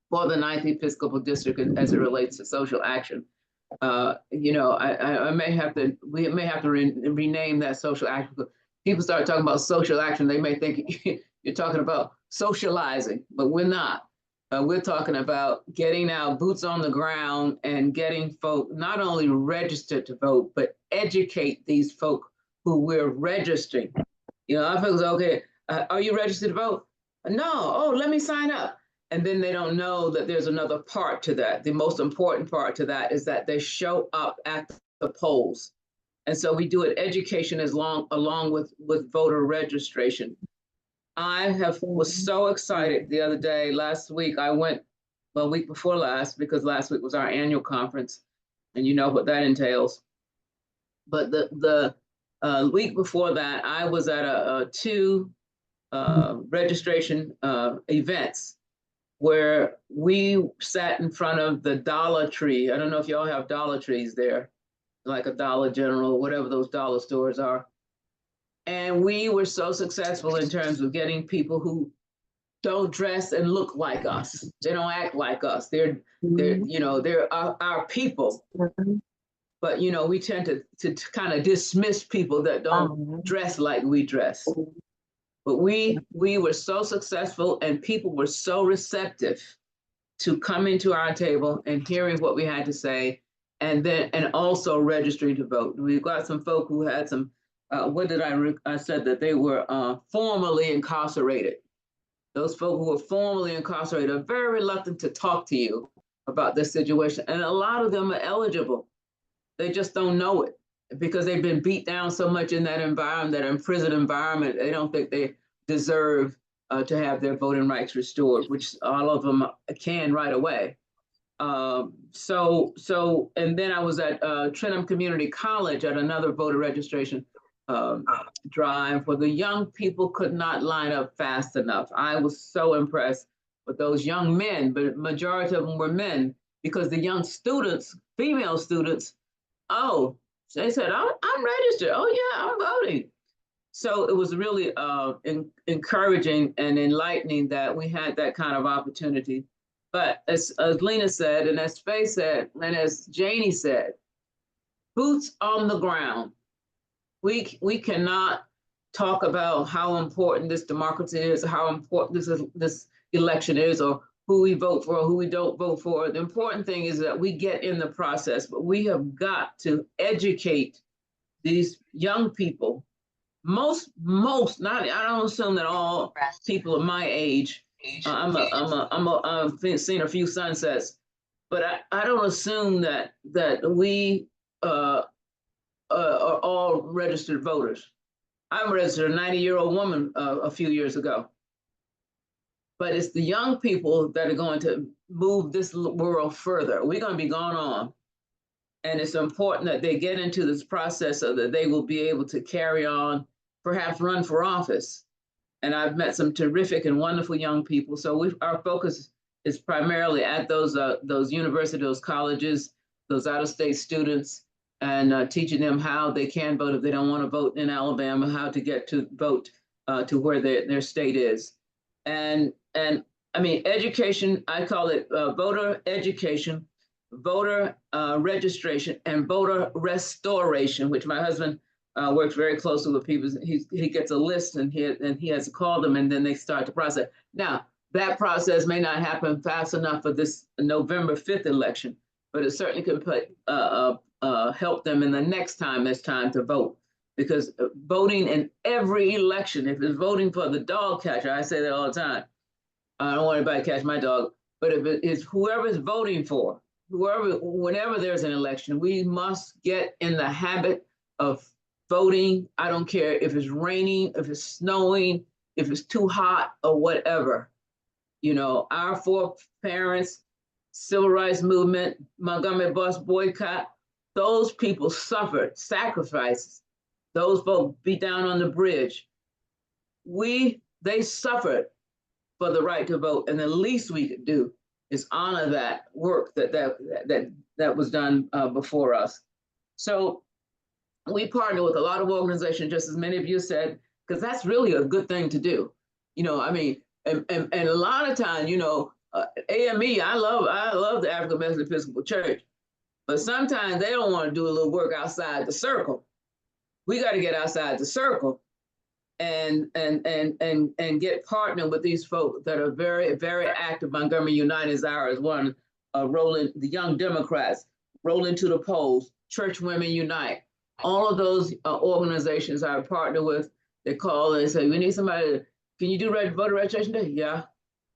for the 9th Episcopal District as it relates to social action. You know, we may have to rename that social action. People start talking about social action, they may think you're talking about socializing, but we're not. We're talking about getting our boots on the ground and getting folk not only registered to vote, but educate these folk who we're registering. You know, our folks, okay, are you registered to vote? No, oh, let me sign up. And then they don't know that there's another part to that. The most important part to that is that they show up at the polls. And so we do it education along with voter registration. I was so excited the other day. Last week I went, well, week before last, because last week was our annual conference, and you know what that entails. But the week before that, I was at two registration events where we sat in front of the Dollar Tree. I don't know if y'all have Dollar Trees there, like a Dollar General, whatever those dollar stores are. And we were so successful in terms of getting people who don't dress and look like us. They don't act like us. They're you know, they're our people. But, you know, we tend to kind of dismiss people that don't dress like we dress. But we were so successful, and people were so receptive to coming to our table and hearing what we had to say, and also registering to vote. We've got some folk who had some, I said that they were formerly incarcerated. Those folk who were formerly incarcerated are very reluctant to talk to you about this situation. And a lot of them are eligible. They just don't know it, because they've been beat down so much in that environment, that imprisoned environment. They don't think they deserve to have their voting rights restored, which all of them can right away. And then I was at Trentham Community College at another voter registration drive where the young people could not line up fast enough. I was so impressed with those young men, but majority of them were men, because the young students, female students, oh, they said, I'm registered. Oh yeah, I'm voting. So it was really encouraging and enlightening that we had that kind of opportunity. But as Lena said, and as Faye said, and as Janie said, boots on the ground. We cannot talk about how important this democracy is, how important this election is, or who we vote for, who we don't vote for. The important thing is that we get in the process, but we have got to educate these young people. Not, I don't assume that all people of my age, I've seen a few sunsets, but I don't assume that we are all registered voters. I registered a 90-year-old woman a few years ago. But it's the young people that are going to move this world further. We're going to be going on. And it's important that they get into this process so that they will be able to carry on, perhaps run for office. And I've met some terrific and wonderful young people. So our focus is primarily at those universities, those colleges, those out-of-state students, and teaching them how they can vote if they don't want to vote in Alabama, how to get to vote to where their state is. And I mean, education, I call it voter education, voter registration, and voter restoration, which my husband works very closely with people. He gets a list and he has to call them, and then they start the process. Now, that process may not happen fast enough for this November 5th election, but it certainly can help them in the next time it's time to vote. Because voting in every election, if it's voting for the dog catcher, I say that all the time. I don't want anybody to catch my dog, but if it is whoever is voting for, whenever there's an election, we must get in the habit of voting. I don't care if it's raining, if it's snowing, if it's too hot or whatever. You know, our foreparents, civil rights movement, Montgomery bus boycott, those people suffered sacrifices. Those folks beat down on the bridge. They suffered for the right to vote, and the least we could do is honor that work that was done before us. So we partner with a lot of organizations, just as many of you said, because that's really a good thing to do. You know, I mean, and a lot of times, you know, AME, I love the African Methodist Episcopal Church, but sometimes they don't want to do a little work outside the circle. We got to get outside the circle and get partnered with these folks that are very, very active. Montgomery United is ours, one, rolling, the Young Democrats, Rolling to the Polls, Church Women Unite. All of those organizations I partner with, they call and say, we need somebody, can you do voter registration day? Yeah.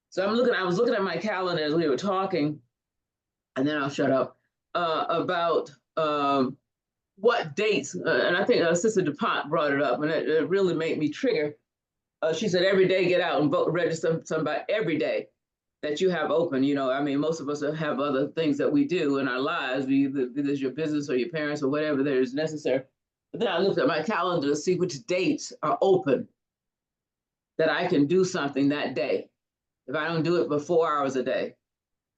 So I was looking at my calendar as we were talking, and then I'll shut up, about what dates, and I think Sister DuPont brought it up, and it really made me trigger. She said, every day get out and vote, register somebody every day that you have open. You know, I mean, most of us have other things that we do in our lives, either it's your business or your parents or whatever that is necessary. But then I looked at my calendar to see which dates are open that I can do something that day. If I don't do it for 4 hours a day,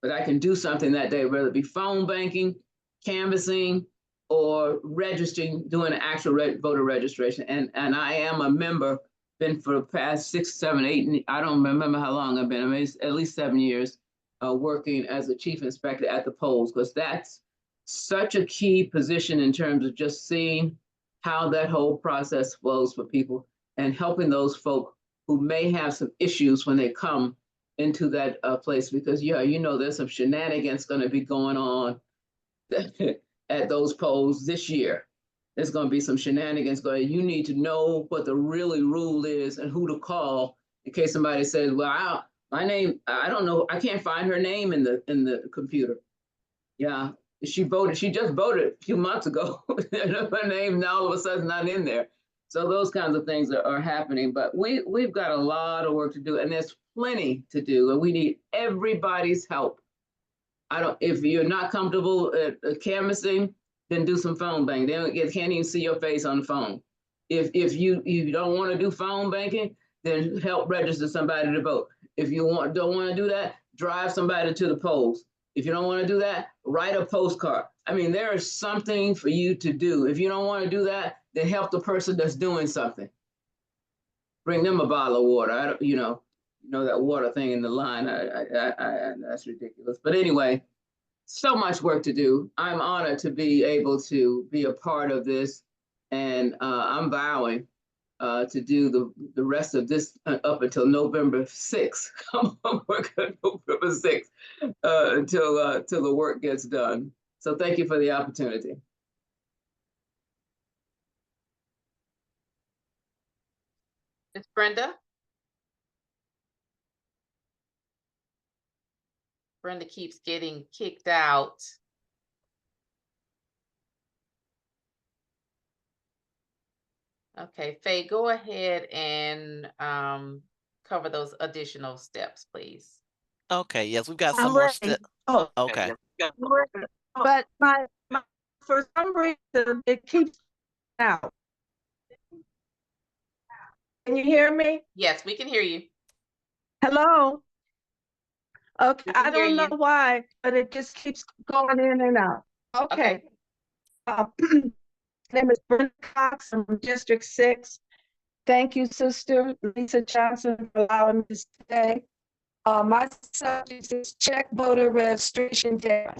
but I can do something that day, whether it be phone banking, canvassing, or registering, doing an actual voter registration. And I am a member, been for the past 6, 7, 8, I don't remember how long I've been, I mean, at least 7 years, working as a chief inspector at the polls, because that's such a key position in terms of just seeing how that whole process flows for people and helping those folk who may have some issues when they come into that place, because yeah, you know, there's some shenanigans going to be going on at those polls this year. There's going to be some shenanigans going. You need to know what the really rule is and who to call in case somebody says, well, my name, I don't know, I can't find her name in the computer. Yeah, she just voted a few months ago. Her name now all of a sudden not in there. So those kinds of things are happening, but we've got a lot of work to do, and there's plenty to do, and we need everybody's help. If you're not comfortable canvassing, then do some phone banking. They can't even see your face on the phone. If you don't want to do phone banking, then help register somebody to vote. If you don't want to do that, drive somebody to the polls. If you don't want to do that, write a postcard. I mean, there is something for you to do. If you don't want to do that, then help the person that's doing something. Bring them a bottle of water. You know that water thing in the line. That's ridiculous. But anyway, so much work to do. I'm honored to be able to be a part of this, and I'm vowing to do the rest of this up until November 6th. I'm working November 6th until the work gets done. So thank you for the opportunity. Ms. Brenda? Brenda keeps getting kicked out. Okay, Faye, go ahead and cover those additional steps, please. Okay, yes, we've got I'm some more ready. steps. Oh, Okay. but my for some reason it keeps out. Can you hear me? Yes, we can hear you. Hello? Okay, We can I don't hear know you. why, but it just keeps going in and out. Okay. Name is Brenda Cox. I'm from District 6. Thank you, Sister Lisa Johnson, for allowing me to stay. My subject is check voter registration data.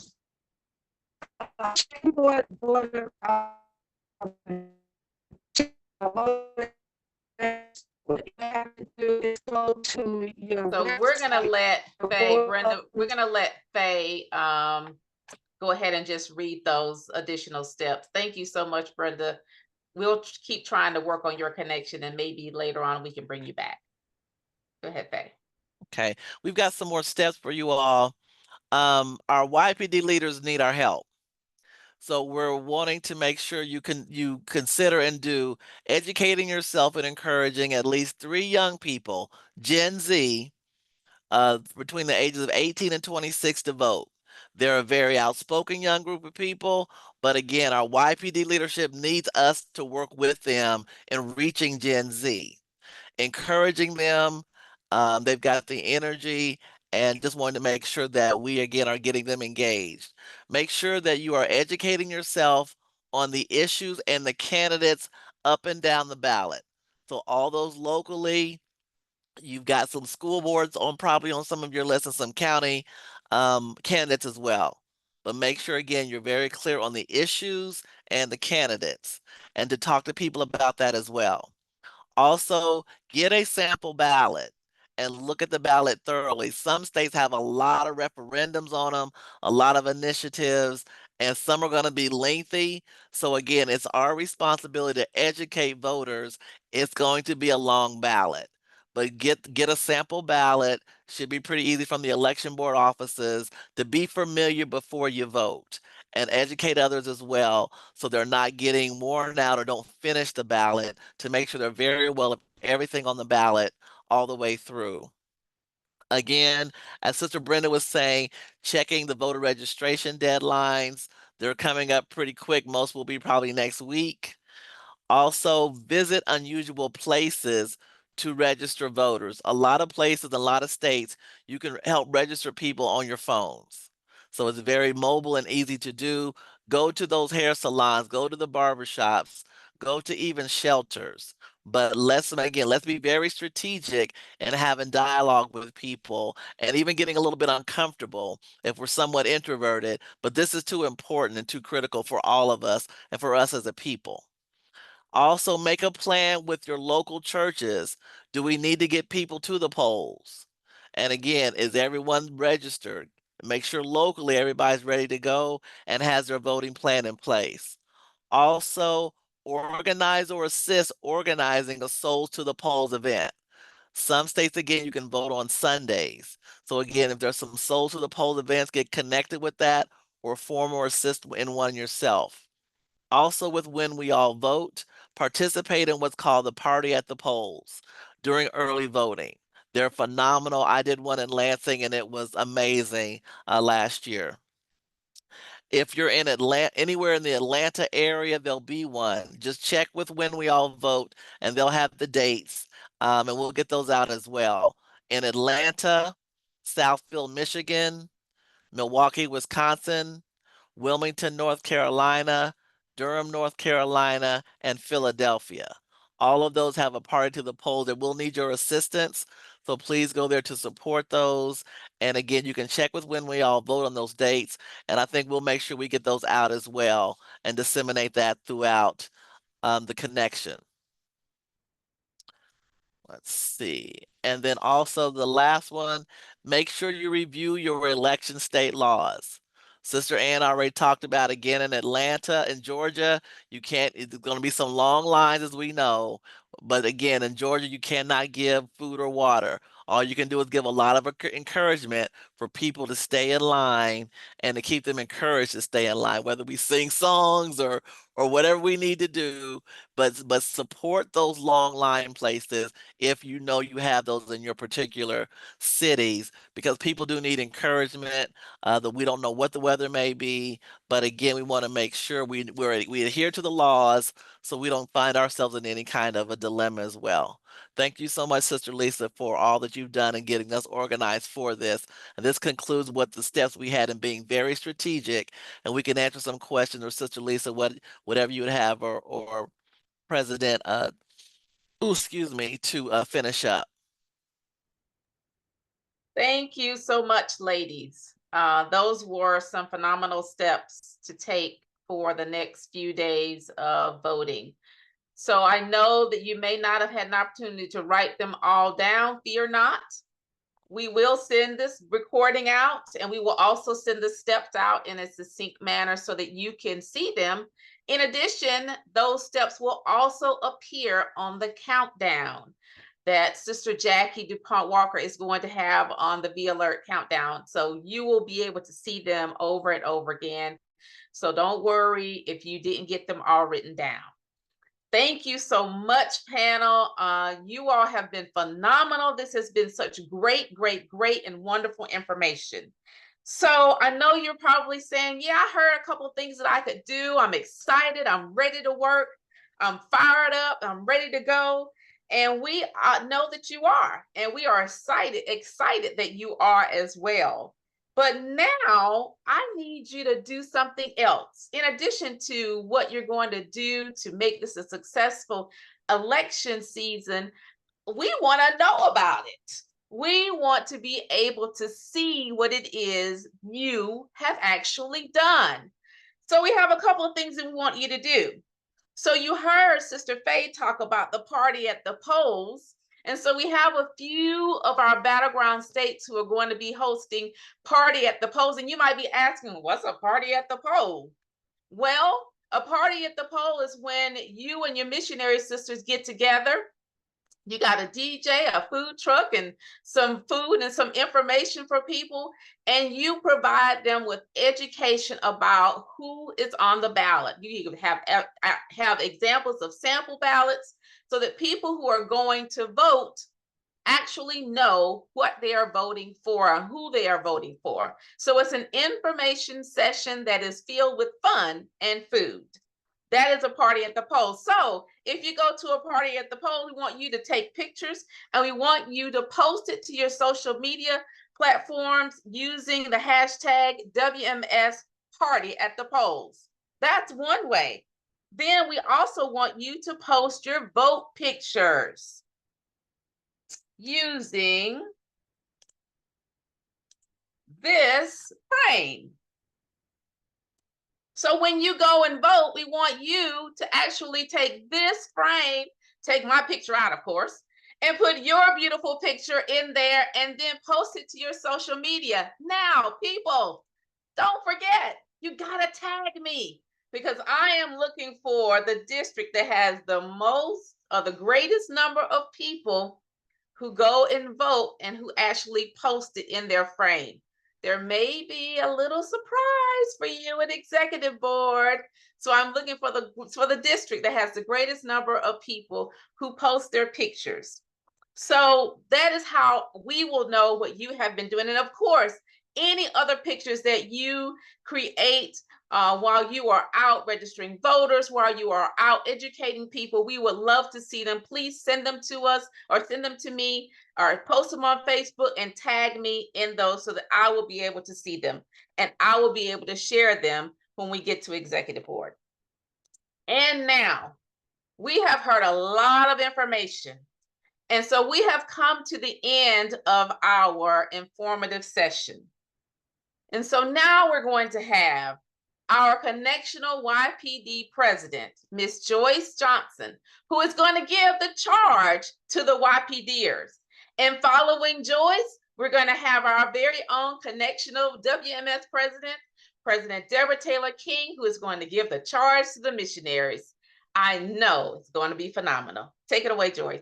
Board what you have to do is go to your So we're gonna website. let Faye, Brenda, we're gonna let Faye go ahead and just read those additional steps. Thank you so much, Brenda. We'll keep trying to work on your connection and maybe later on we can bring you back. Go ahead, Faye. Okay, we've got some more steps for you all. Our YPD leaders need our help. So we're wanting to make sure you consider and do educating yourself and encouraging at least 3 young people, Gen Z, between the ages of 18 and 26 to vote. They're a very outspoken young group of people, but again, our YPD leadership needs us to work with them in reaching Gen Z, encouraging them. They've got the energy, and just wanted to make sure that we again are getting them engaged. Make sure that you are educating yourself on the issues and the candidates up and down the ballot. So all those locally, you've got some school boards on probably on some of your lists and some county candidates as well. But make sure again you're very clear on the issues and the candidates, and to talk to people about that as well. Also, get a sample ballot and look at the ballot thoroughly. Some states have a lot of referendums on them, a lot of initiatives, and some are going to be lengthy. So again, it's our responsibility to educate voters. It's going to be a long ballot, but get a sample ballot. Should be pretty easy from the election board offices to be familiar before you vote, and educate others as well, so they're not getting worn out or don't finish the ballot, to make sure they're very well of everything on the ballot all the way through. Again, as Sister Brenda was saying, checking the voter registration deadlines. They're coming up pretty quick. Most will be probably next week. Also, visit unusual places to register voters. A lot of places, a lot of states, you can help register people on your phones. So it's very mobile and easy to do. Go to those hair salons, go to the barbershops, go to even shelters. But let's be very strategic and having dialogue with people, and even getting a little bit uncomfortable if we're somewhat introverted. But this is too important and too critical for all of us and for us as a people. Also, make a plan with your local churches. Do we need to get people to the polls? And again, is everyone registered? Make sure locally everybody's ready to go and has their voting plan in place. Also, organize or assist organizing a Souls to the Polls event. Some states, again, you can vote on Sundays. So again, if there's some Souls to the Polls events, get connected with that, or form or assist in one yourself. Also, with When We All Vote, participate in what's called the Party at the Polls during early voting. They're phenomenal. I did one in Lansing and it was amazing last year. If you're in Atlanta, anywhere in the Atlanta area, there'll be one. Just check with When We All Vote and they'll have the dates, and we'll get those out as well. In Atlanta, Southfield, Michigan, Milwaukee, Wisconsin, Wilmington, North Carolina, Durham, North Carolina, and Philadelphia. All of those have a party to the polls that will need your assistance. So please go there to support those. And again, you can check with When We All Vote on those dates. And I think we'll make sure we get those out as well and disseminate that throughout the connection. Let's see. And then also the last one, make sure you review your election state laws. Sister Ann already talked about again in Atlanta and Georgia. You can't, it's going to be some long lines as we know. But again, in Georgia, you cannot give food or water. All you can do is give a lot of encouragement for people to stay in line and to keep them encouraged to stay in line, whether we sing songs or whatever we need to do, but support those long line places if you know you have those in your particular cities, because people do need encouragement. That we don't know what the weather may be, but again, we want to make sure we adhere to the laws so we don't find ourselves in any kind of a dilemma as well. Thank you so much, Sister Lisa, for all that you've done in getting us organized for this. And this concludes what the steps we had in being very strategic. And we can answer some questions, or Sister Lisa, whatever you would have, or President, excuse me, to finish up. Thank you so much, ladies. Those were some phenomenal steps to take for the next few days of voting. So I know that you may not have had an opportunity to write them all down. Fear not. We will send this recording out, and we will also send the steps out in a succinct manner so that you can see them. In addition, those steps will also appear on the countdown that Sister Jackie DuPont Walker is going to have on the V-Alert countdown. So you will be able to see them over and over again. So don't worry if you didn't get them all written down. Thank you so much, panel. You all have been phenomenal. This has been such great, great, great and wonderful information. So I know you're probably saying, yeah, I heard a couple of things that I could do. I'm excited. I'm ready to work. I'm fired up. I'm ready to go. And we know that you are. And we are excited that you are as well. But now I need you to do something else. In addition to what you're going to do to make this a successful election season, we want to know about it. We want to be able to see what it is you have actually done. So we have a couple of things that we want you to do. So you heard Sister Faye talk about the party at the polls. And so we have a few of our battleground states who are going to be hosting party at the polls. And you might be asking, what's a party at the poll? Well, a party at the poll is when you and your missionary sisters get together. You got a DJ, a food truck, and some food and some information for people, and you provide them with education about who is on the ballot. You have examples of sample ballots so that people who are going to vote actually know what they are voting for and who they are voting for. So it's an information session that is filled with fun and food. That is a party at the poll. So if you go to a party at the poll, we want you to take pictures and we want you to post it to your social media platforms using the hashtag WMS party at the polls. That's one way. Then we also want you to post your vote pictures using this frame. So when you go and vote, we want you to actually take this frame, take my picture out, of course, and put your beautiful picture in there and then post it to your social media. Now, people, don't forget, you gotta tag me because I am looking for the district that has the most or the greatest number of people who go and vote and who actually post it in their frame. There may be a little surprise for you at executive board. So I'm looking for the district that has the greatest number of people who post their pictures. So that is how we will know what you have been doing. And of course, any other pictures that you create while you are out registering voters, while you are out educating people, we would love to see them. Please send them to us or send them to me or post them on Facebook and tag me in those so that I will be able to see them and I will be able to share them when we get to executive board. And now we have heard a lot of information. And so we have come to the end of our informative session. And so now we're going to have our Connectional YPD president, Miss Joyce Johnson, who is going to give the charge to the YPDers. And following Joyce, we're going to have our very own Connectional WMS president, President Deborah Taylor King, who is going to give the charge to the missionaries. I know it's going to be phenomenal. Take it away, Joyce.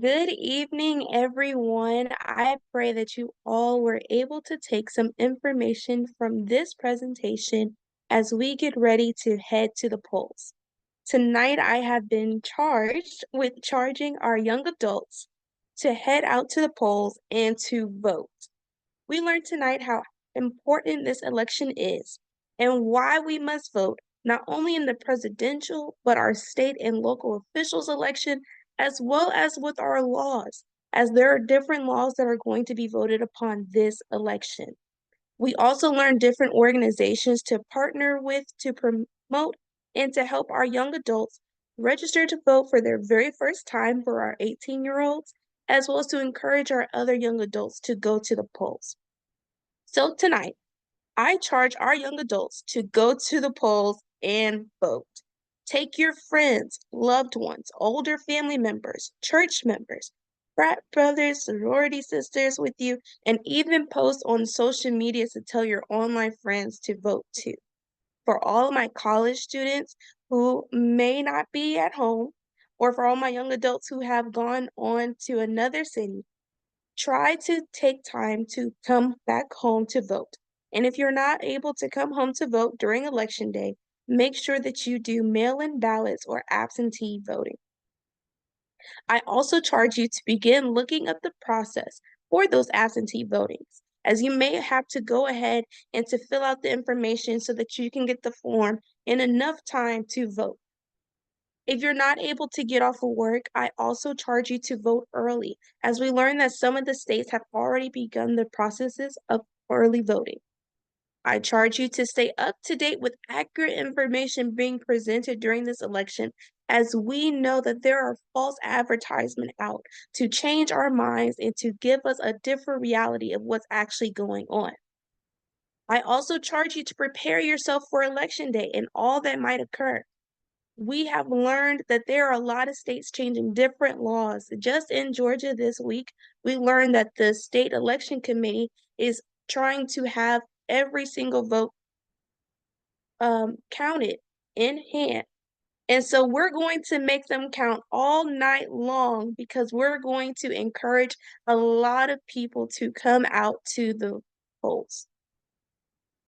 Good evening, everyone. I pray that you all were able to take some information from this presentation as we get ready to head to the polls. Tonight, I have been charged with charging our young adults to head out to the polls and to vote. We learned tonight how important this election is and why we must vote, not only in the presidential, but our state and local officials election, as well as with our laws, as there are different laws that are going to be voted upon this election. We also learned different organizations to partner with to promote and to help our young adults register to vote for their very first time for our 18-year-olds, as well as to encourage our other young adults to go to the polls. So tonight, I charge our young adults to go to the polls and vote. Take your friends, loved ones, older family members, church members, frat brothers, sorority sisters with you, and even post on social media to tell your online friends to vote too. For all of my college students who may not be at home, or for all my young adults who have gone on to another city, try to take time to come back home to vote. And if you're not able to come home to vote during Election Day, make sure that you do mail-in ballots or absentee voting. I also charge you to begin looking up the process for those absentee votings, as you may have to go ahead and to fill out the information so that you can get the form in enough time to vote. If you're not able to get off of work, I also charge you to vote early, as we learned that some of the states have already begun the processes of early voting. I charge you to stay up to date with accurate information being presented during this election, as we know that there are false advertisements out to change our minds and to give us a different reality of what's actually going on. I also charge you to prepare yourself for Election Day and all that might occur. We have learned that there are a lot of states changing different laws. Just in Georgia this week, we learned that the state election committee is trying to have every single vote counted in hand. And so we're going to make them count all night long, because we're going to encourage a lot of people to come out to the polls.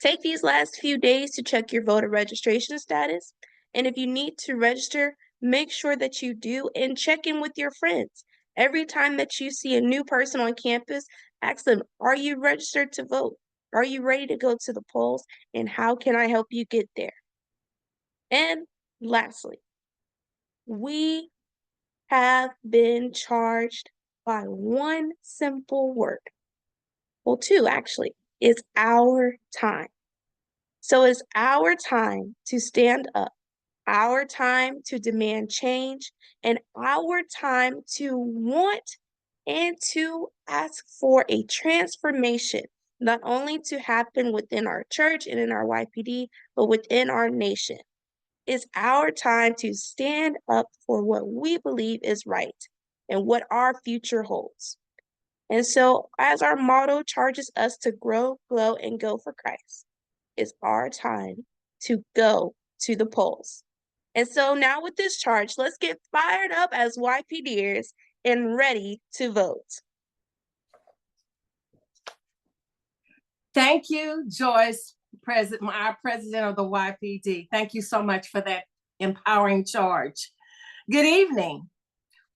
Take these last few days to check your voter registration status. And if you need to register, make sure that you do, and check in with your friends. Every time that you see a new person on campus, ask them, are you registered to vote? Are you ready to go to the polls? And how can I help you get there? And lastly, we have been charged by one simple word. Well, two actually. It's our time. So it's our time to stand up, our time to demand change, and our time to want and to ask for a transformation, not only to happen within our church and in our YPD, but within our nation. It's our time to stand up for what we believe is right and what our future holds. And so, as our motto charges us to grow, glow, and go for Christ, it's our time to go to the polls. And so now with this charge, let's get fired up as YPDers and ready to vote. Thank you, Joyce, our president of the YPD. Thank you so much for that empowering charge. Good evening.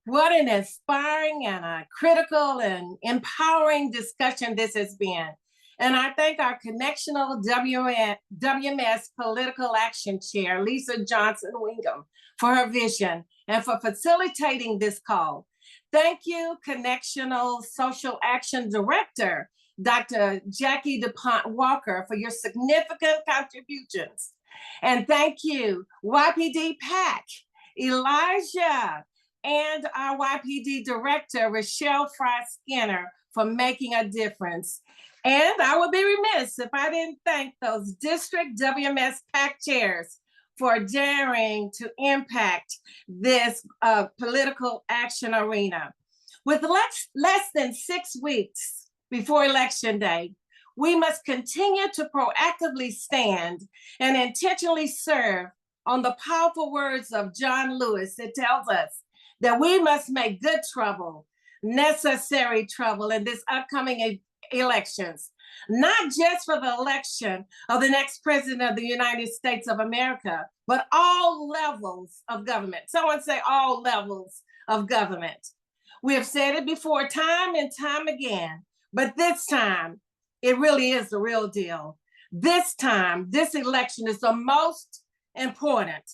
What an inspiring and a critical and empowering discussion this has been. And I thank our Connectional WMS Political Action Chair, Lisa Johnson Wingham, for her vision and for facilitating this call. Thank you, Connectional Social Action Director, Dr. Jackie DuPont Walker, for your significant contributions. And thank you, YPD PAC, Elijah, and our YPD Director, Rochelle Fry Skinner, for making a difference. And I would be remiss if I didn't thank those district WMS PAC chairs for daring to impact this political action arena. With less than 6 weeks before Election Day, we must continue to proactively stand and intentionally serve on the powerful words of John Lewis. It tells us that we must make good trouble, necessary trouble in this upcoming elections, not just for the election of the next president of the United States of America, but all levels of government. Someone say all levels of government. We have said it before time and time again, but this time, it really is the real deal. This time, this election is the most important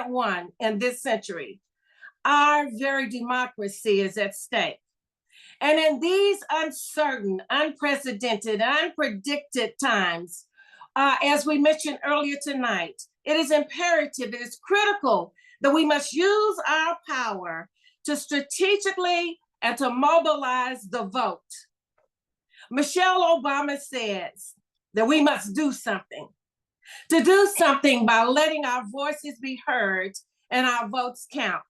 one in this century. Our very democracy is at stake. And in these uncertain, unprecedented, unpredicted times, as we mentioned earlier tonight, it is imperative, it is critical that we must use our power to strategically and to mobilize the vote. Michelle Obama says that we must do something. To do something by letting our voices be heard and our votes count.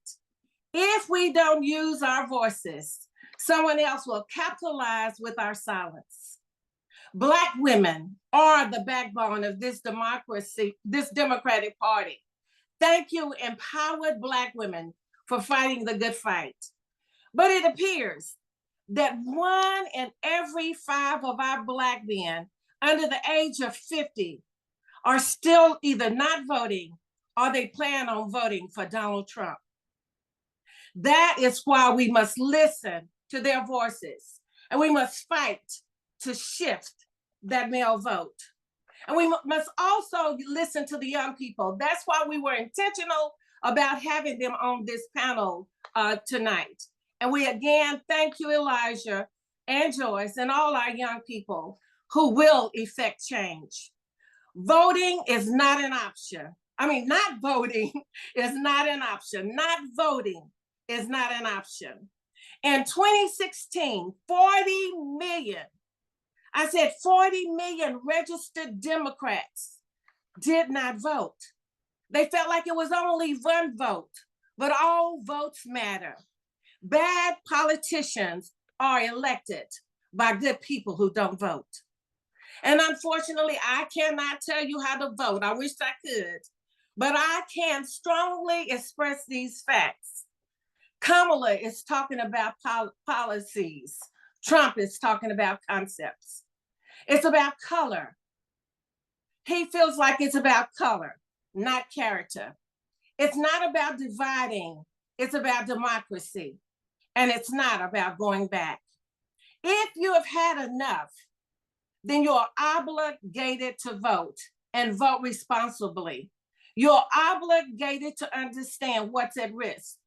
If we don't use our voices, someone else will capitalize with our silence. Black women are the backbone of this democracy, this Democratic Party. Thank you, empowered Black women, for fighting the good fight. But it appears that 1 in every 5 of our Black men under the age of 50 are still either not voting or they plan on voting for Donald Trump. That is why we must listen to their voices, and we must fight to shift that male vote. And we must also listen to the young people. That's why we were intentional about having them on this panel tonight. And we again thank you, Elijah and Joyce, and all our young people who will effect change. Voting is not an option. I mean, not voting is not an option. Not voting is not an option. In 2016, 40 million, I said 40 million registered Democrats did not vote. They felt like it was only one vote, but all votes matter. Bad politicians are elected by good people who don't vote. And unfortunately, I cannot tell you how to vote. I wish I could, but I can strongly express these facts. Kamala is talking about policies. Trump is talking about concepts. It's about color. He feels like it's about color, not character. It's not about dividing. It's about democracy. And it's not about going back. If you have had enough, then you're obligated to vote and vote responsibly. You're obligated to understand what's at risk.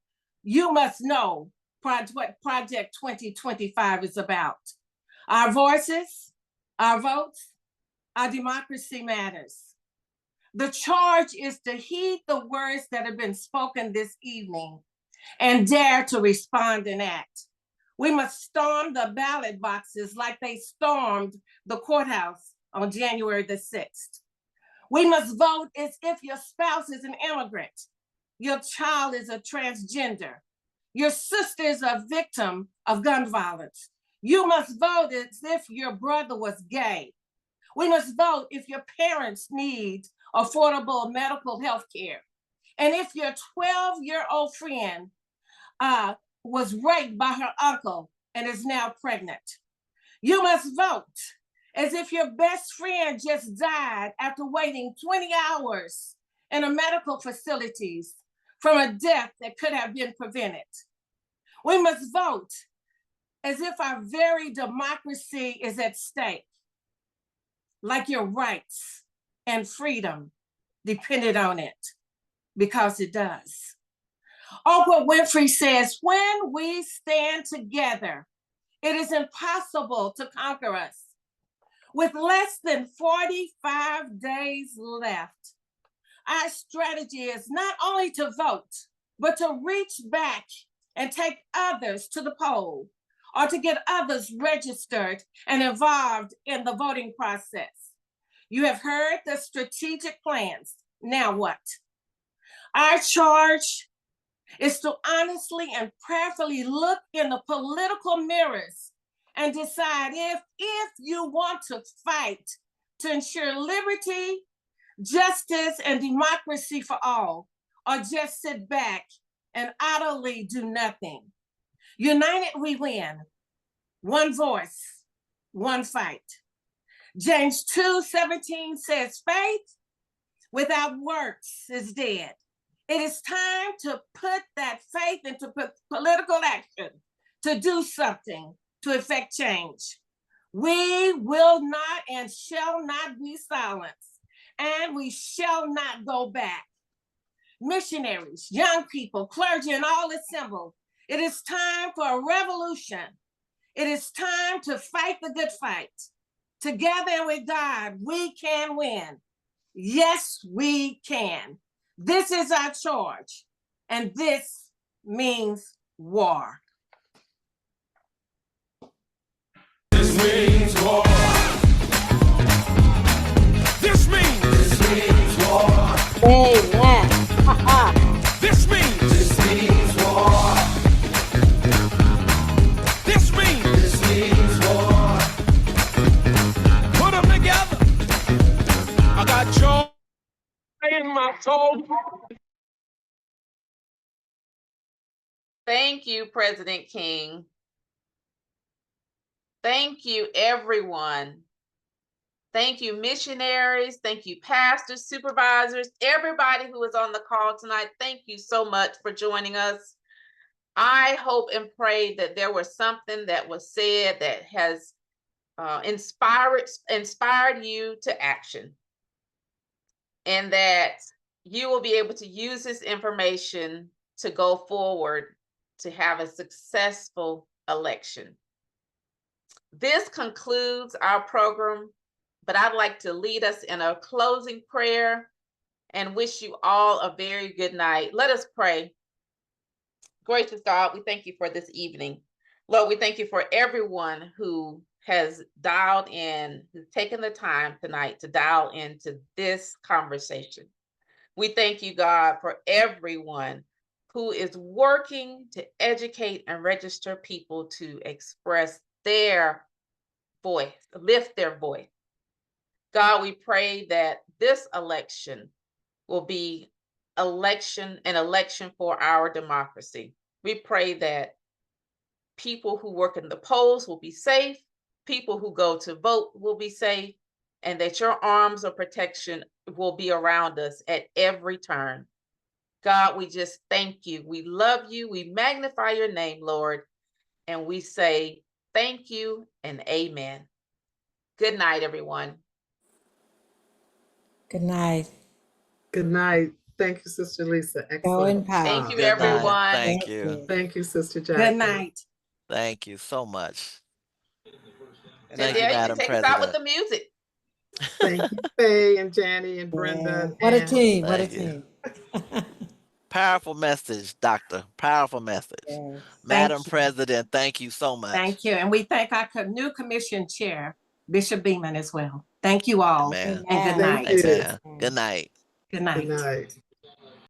You must know what Project 2025 is about. Our voices, our votes, our democracy matters. The charge is to heed the words that have been spoken this evening and dare to respond and act. We must storm the ballot boxes like they stormed the courthouse on January the 6th. We must vote as if your spouse is an immigrant, your child is a transgender, your sister is a victim of gun violence. You must vote as if your brother was gay. We must vote if your parents need affordable medical health care. And if your 12-year-old friend was raped by her uncle and is now pregnant. You must vote as if your best friend just died after waiting 20 hours in a medical facilities from a death that could have been prevented. We must vote as if our very democracy is at stake, like your rights and freedom depended on it, because it does. Oprah Winfrey says, when we stand together, it is impossible to conquer us. With less than 45 days left, our strategy is not only to vote, but to reach back and take others to the poll. or to get others registered and involved in the voting process. You have heard the strategic plans. Now what? Our charge is to honestly and prayerfully look in the political mirrors and decide if you want to fight to ensure liberty, justice, and democracy for all, or just sit back and idly do nothing. United we win. One voice, one fight. James 2:17 says, faith without works is dead. It is time to put that faith into political action, to do something to effect change. We will not and shall not be silenced, and we shall not go back. Missionaries, young people, clergy, and all assembled, it is time for a revolution. It is time to fight the good fight. Together with God, we can win. Yes, we can. This is our charge, and this means war. This means war. This means war. Amen. This means war. This means war. Put them together. I got joy in my soul. Thank you, President King. Thank you, everyone. Thank you, missionaries. Thank you, pastors, supervisors, everybody who is on the call tonight. Thank you so much for joining us. I hope and pray that there was something that was said that has inspired you to action, and that you will be able to use this information to go forward to have a successful election. This concludes our program, but I'd like to lead us in a closing prayer and wish you all a very good night. Let us pray. Gracious God, we thank you for this evening. Lord, we thank you for everyone who has dialed in, who's taken the time tonight to dial into this conversation. We thank you, God, for everyone who is working to educate and register people to express their voice, lift their voice. God, we pray that this election will be an election for our democracy. We pray that people who work in the polls will be safe, people who go to vote will be safe, and that your arms of protection will be around us at every turn. God, we just thank you. We love you. We magnify your name, Lord, and we say thank you and amen. Good night, everyone. Good night. Good night. Thank you, Sister Lisa. Go Excellent. in power. Thank you, Good night. everyone. Thank you. Thank you, Sister Jackie. Good night. Thank you so much. And Thank you, there you can Madam take us out with President. the music. Thank you, Faye and Janny and Brenda. What a and- team. What a Thank you. team. Powerful message, Doctor. Powerful message. Yes. Madam you. President, thank you so much. Thank you. And we thank our new commission chair, Bishop Beeman, as well. Thank you all. Amen. And good Amen. night. Thank you. Amen. Good night. Good night. Good night.